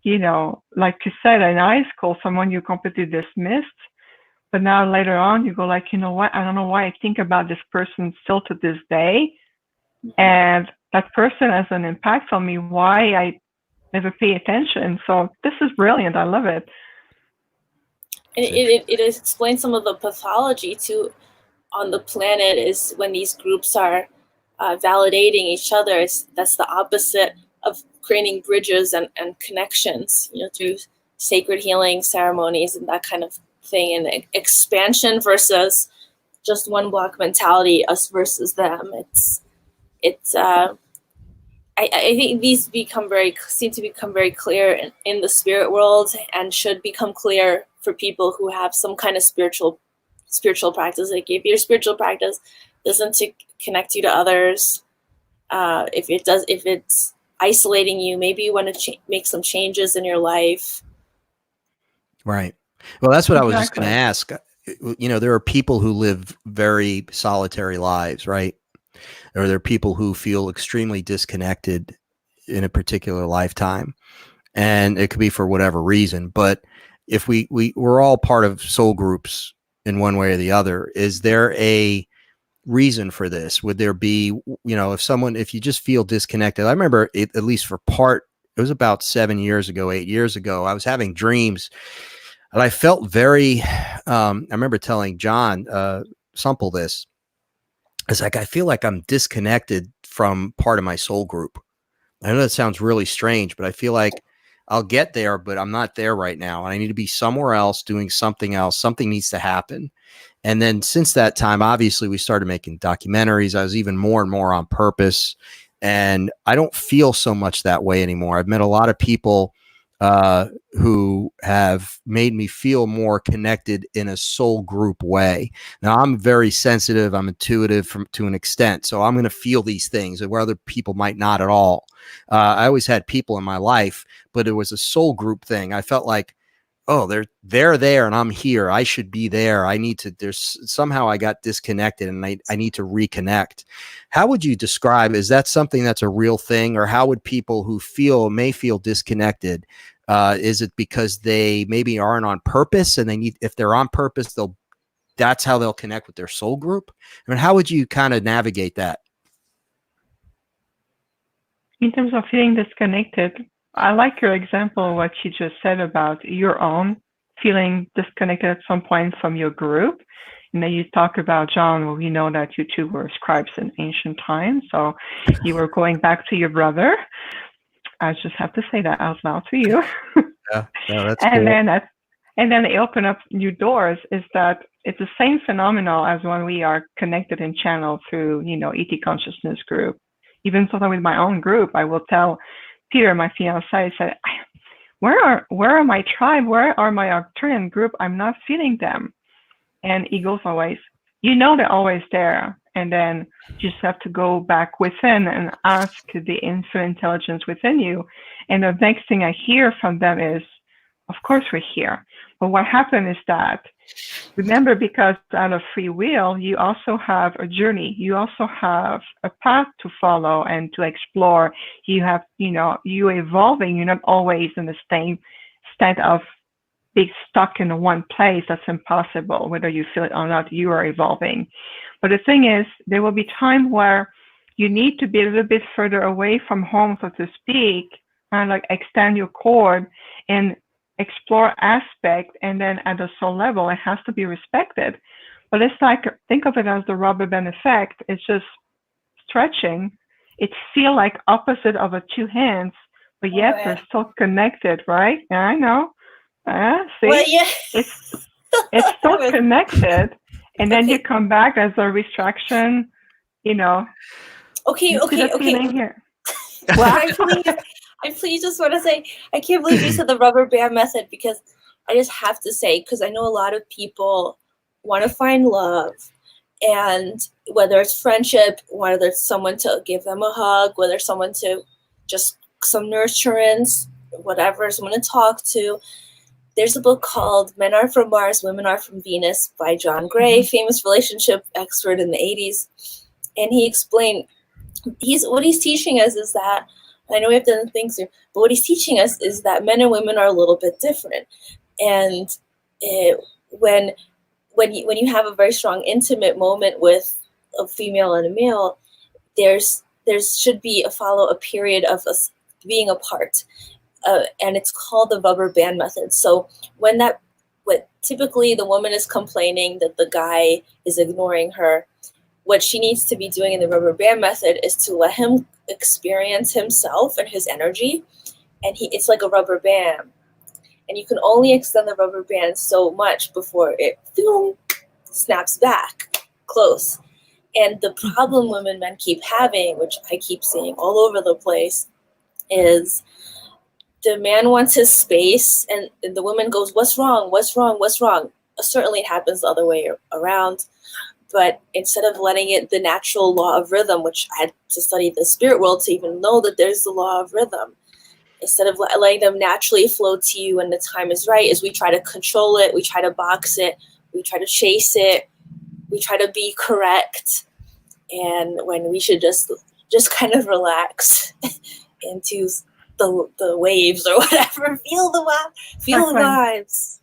like you said, in high school, someone you completely dismissed, but now later on you go like, you know what? I don't know why I think about this person still to this day, and that person has an impact on me. Why I never pay attention. So this is brilliant. I love it. And it explains some of the pathology too on the planet, is when these groups are validating each other. That's the opposite of creating bridges and connections, through sacred healing ceremonies and that kind of thing, and expansion versus just one block mentality, us versus them. I think these seem to become very clear in the spirit world, and should become clear for people who have some kind of spiritual practice. Like, if your spiritual practice doesn't connect you to others, if it's isolating you. Maybe you want to make some changes in your life. Right. Well, that's what I was just going Exactly. to ask. There are people who live very solitary lives, right? Or there are people who feel extremely disconnected in a particular lifetime, and it could be for whatever reason. But if we're all part of soul groups in one way or the other, is there a reason for this? Would there be, if you just feel disconnected? I remember at least for part, it was about 8 years ago, I was having dreams, and I felt very, I remember telling John Sumple this. It's like, I feel like I'm disconnected from part of my soul group. I know that sounds really strange, but I feel like I'll get there, but I'm not there right now. And I need to be somewhere else doing something else. Something needs to happen. And then since that time, obviously, we started making documentaries. I was even more and more on purpose. And I don't feel so much that way anymore. I've met a lot of people who have made me feel more connected in a soul group way. Now, I'm very sensitive. I'm intuitive to an extent. So I'm going to feel these things where other people might not at all. I always had people in my life, but it was a soul group thing. I felt like, oh, they're there and I'm here. I should be there. There's somehow I got disconnected and I need to reconnect. How would you describe, is that something that's a real thing, or how would people who may feel disconnected, is it because they maybe aren't on purpose, and if they're on purpose, that's how they'll connect with their soul group? I mean, how would you kind of navigate that? In terms of feeling disconnected, I like your example, what you just said about your own feeling disconnected at some point from your group. And then you talk about, John, well, we know that you two were scribes in ancient times. So you were going back to your brother. I just have to say that out loud to you. Yeah, that's and cool. then they open up new doors. Is that it's the same phenomenon as when we are connected and channeled through, ET consciousness group. Even sometimes with my own group, I will tell Peter, my fiance, I said, where are my tribe? Where are my Arcturian group? I'm not feeling them. And he goes always, they're always there. And then you just have to go back within and ask the infinite intelligence within you. And the next thing I hear from them is, of course we're here. But what happened is that, remember, because out of free will, you also have a journey. You also have a path to follow and to explore. You have, you're evolving. You're not always in the same state of being stuck in one place. That's impossible. Whether you feel it or not, you are evolving. But the thing is, there will be time where you need to be a little bit further away from home, so to speak, and like extend your cord and explore aspect. And then at the soul level, it has to be respected. But it's like, think of it as the rubber band effect. It's just stretching. It feels like opposite of a two hands, but yet they're still connected, right? Yeah, I know. See, Well, yeah. it's still connected, and then you come back as a retraction. Okay. Here. Well, I please just want to say, I can't believe you said the rubber band method, because I just have to say, because I know a lot of people want to find love, and whether it's friendship, whether it's someone to give them a hug, whether it's someone to just some nurturance, whatever, someone to talk to. There's a book called Men Are From Mars, Women Are From Venus by John Gray, famous relationship expert in the 80s. And he explained, what he's teaching us is that, I know we have done things here, but what he's teaching us is that men and women are a little bit different. And when you have a very strong intimate moment with a female and a male, there should be a period of us being apart. And it's called the rubber band method. So when typically the woman is complaining that the guy is ignoring her, what she needs to be doing in the rubber band method is to let him experience himself and his energy. And it's like a rubber band. And you can only extend the rubber band so much before it snaps back close. And the problem women men keep having, which I keep seeing all over the place, is the man wants his space, and the woman goes, what's wrong? Certainly it happens the other way around. But instead of letting it, the natural law of rhythm, which I had to study the spirit world to even know that there's the law of rhythm, instead of letting them naturally flow to you when the time is right, is we try to control it, we try to box it, we try to chase it, we try to be correct, and when we should just kind of relax into the waves or whatever. Feel the vibes.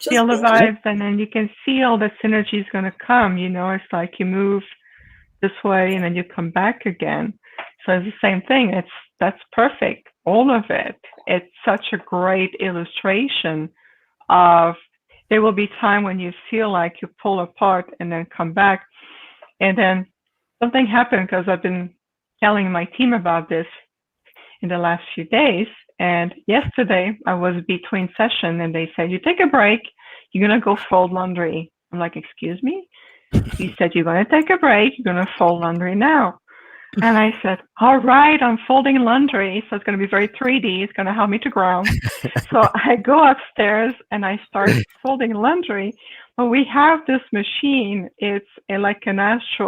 Feel the vibes, and then you can feel the synergy is going to come. It's like you move this way and then you come back again. So it's the same thing. That's perfect. All of it. It's such a great illustration of there will be time when you feel like you pull apart and then come back. And then something happened, because I've been telling my team about this in the last few days. And yesterday I was between session and they said, you take a break, you're going to go fold laundry. I'm like, excuse me? You said you're going to take a break, you're going to fold laundry now. And I said, all right, I'm folding laundry. So it's going to be very 3D. It's going to help me to ground. So I go upstairs and I start folding laundry. But we have this machine. It's like a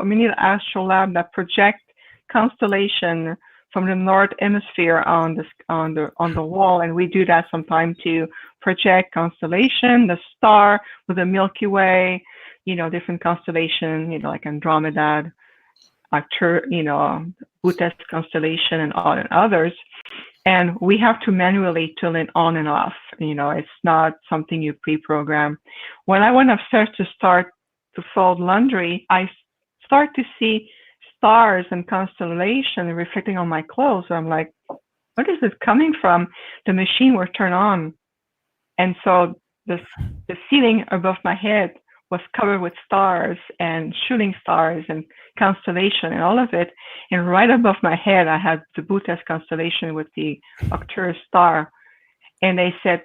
mini astral lab that projects constellation from the north hemisphere on the wall. And we do that sometimes to project constellation, the star with the Milky Way, different constellation, like Andromeda, Buddhist constellation and all and others. And we have to manually turn it on and off. It's not something you pre-program. When I went upstairs to start to fold laundry, I start to see stars and constellation reflecting on my clothes. So I'm like, what is this coming from? The machine will turn on. And so the ceiling above my head was covered with stars and shooting stars and constellation and all of it. And right above my head, I had the Buddhist constellation with the Arcturus star. And they said,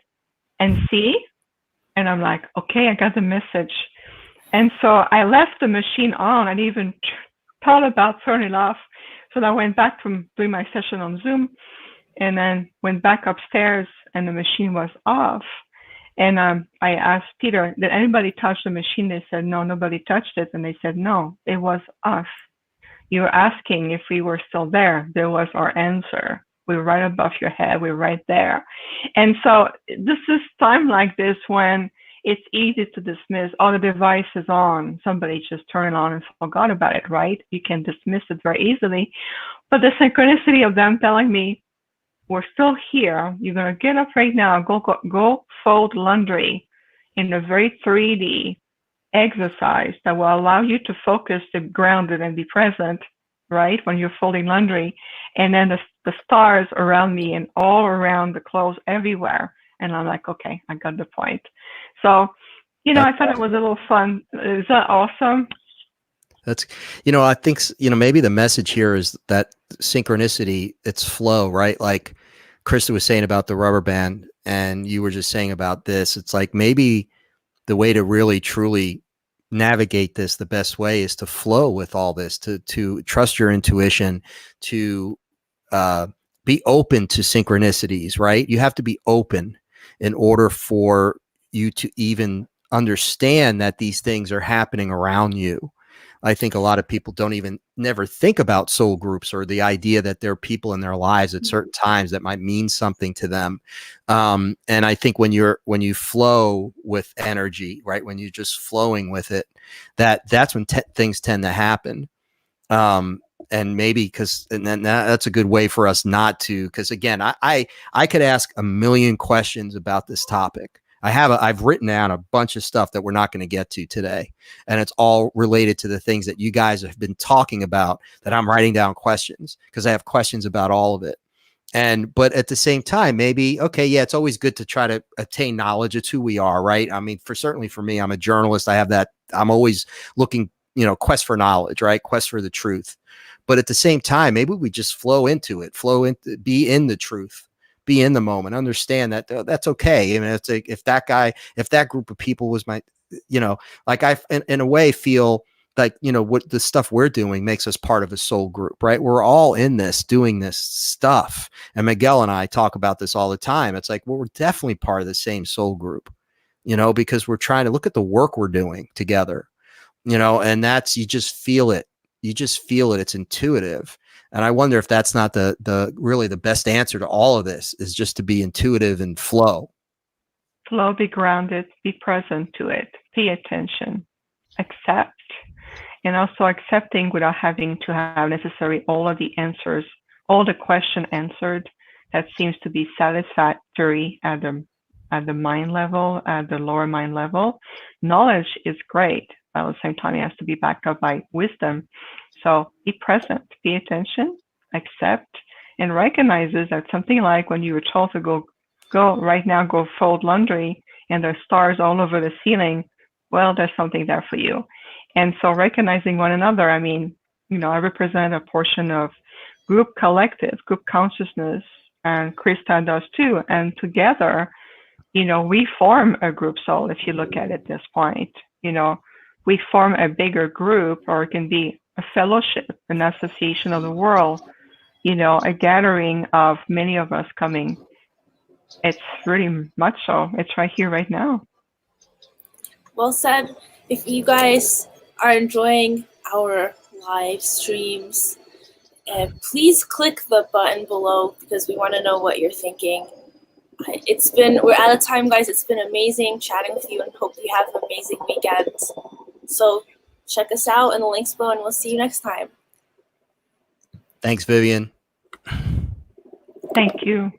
and see? And I'm like, okay, I got the message. And so I left the machine on. I didn't even thought about turning it off. So I went back from doing my session on Zoom and then went back upstairs and the machine was off. And I asked Peter, did anybody touch the machine? They said, no, nobody touched it. And they said, no, it was us. You were asking if we were still there. There was our answer. We were right above your head. We were right there. And so this is time like this when it's easy to dismiss. Oh, the device is on. Somebody just turned it on and forgot about it, right? You can dismiss it very easily. But the synchronicity of them telling me, we're still here. You're going to get up right now, go fold laundry in a very 3D exercise that will allow you to focus, to ground it and be present, right, when you're folding laundry. And then the stars around me and all around the clothes everywhere. And I'm like, okay, I got the point. So, I thought it was a little fun. Is that awesome? That's, I think, maybe the message here is that synchronicity, it's flow, right? Like Krista was saying about the rubber band and you were just saying about this. It's like maybe the way to really, truly navigate this, the best way is to flow with all this, to trust your intuition, to be open to synchronicities, right? You have to be open in order for you to even understand that these things are happening around you. I think a lot of people never think about soul groups or the idea that there are people in their lives at certain times that might mean something to them. And I think when you flow with energy, right, when you're just flowing with it, that's when things tend to happen. And maybe that's a good way for us not to, because again, I could ask a million questions about this topic. I've written down a bunch of stuff that we're not going to get to today. And it's all related to the things that you guys have been talking about, that I'm writing down questions because I have questions about all of it. But at the same time, maybe, okay, yeah, it's always good to try to attain knowledge. It's who we are, right? I mean, certainly for me, I'm a journalist. I have that. I'm always looking, quest for knowledge, right? Quest for the truth. But at the same time, maybe we just flow into it, be in the truth. Be in the moment, understand that that's okay. I mean, it's like if that group of people was my, like I, in a way, feel like, what the stuff we're doing makes us part of a soul group, right? We're all in this, doing this stuff. And Miguel and I talk about this all the time. It's like, well, we're definitely part of the same soul group, because we're trying to look at the work we're doing together. and that's, you just feel it. It's intuitive. And I wonder if that's not the really the best answer to all of this, is just to be intuitive and flow. Flow, be grounded, be present to it, pay attention, accept, and also accepting without having to have necessarily all of the answers, all the question answered. That seems to be satisfactory at the mind level, at the lower mind level. Knowledge is great, but at the same time, it has to be backed up by wisdom. So be present, pay attention, accept, and recognizes that something like when you were told to go right now, go fold laundry, and there's stars all over the ceiling. Well, there's something there for you. And so recognizing one another, I mean, I represent a portion of group collective, group consciousness, and Krista does too. And together, we form a group soul. If you look at it at this point, we form a bigger group, or it can be a fellowship, an association of the world, a gathering of many of us coming. It's really much so. It's right here, right now. Well said. If you guys are enjoying our live streams, please click the button below, because we want to know what you're thinking. We're out of time, guys. It's been amazing chatting with you, and hope you have an amazing weekend. So check us out in the links below, and we'll see you next time. Thanks, Vivian. Thank you.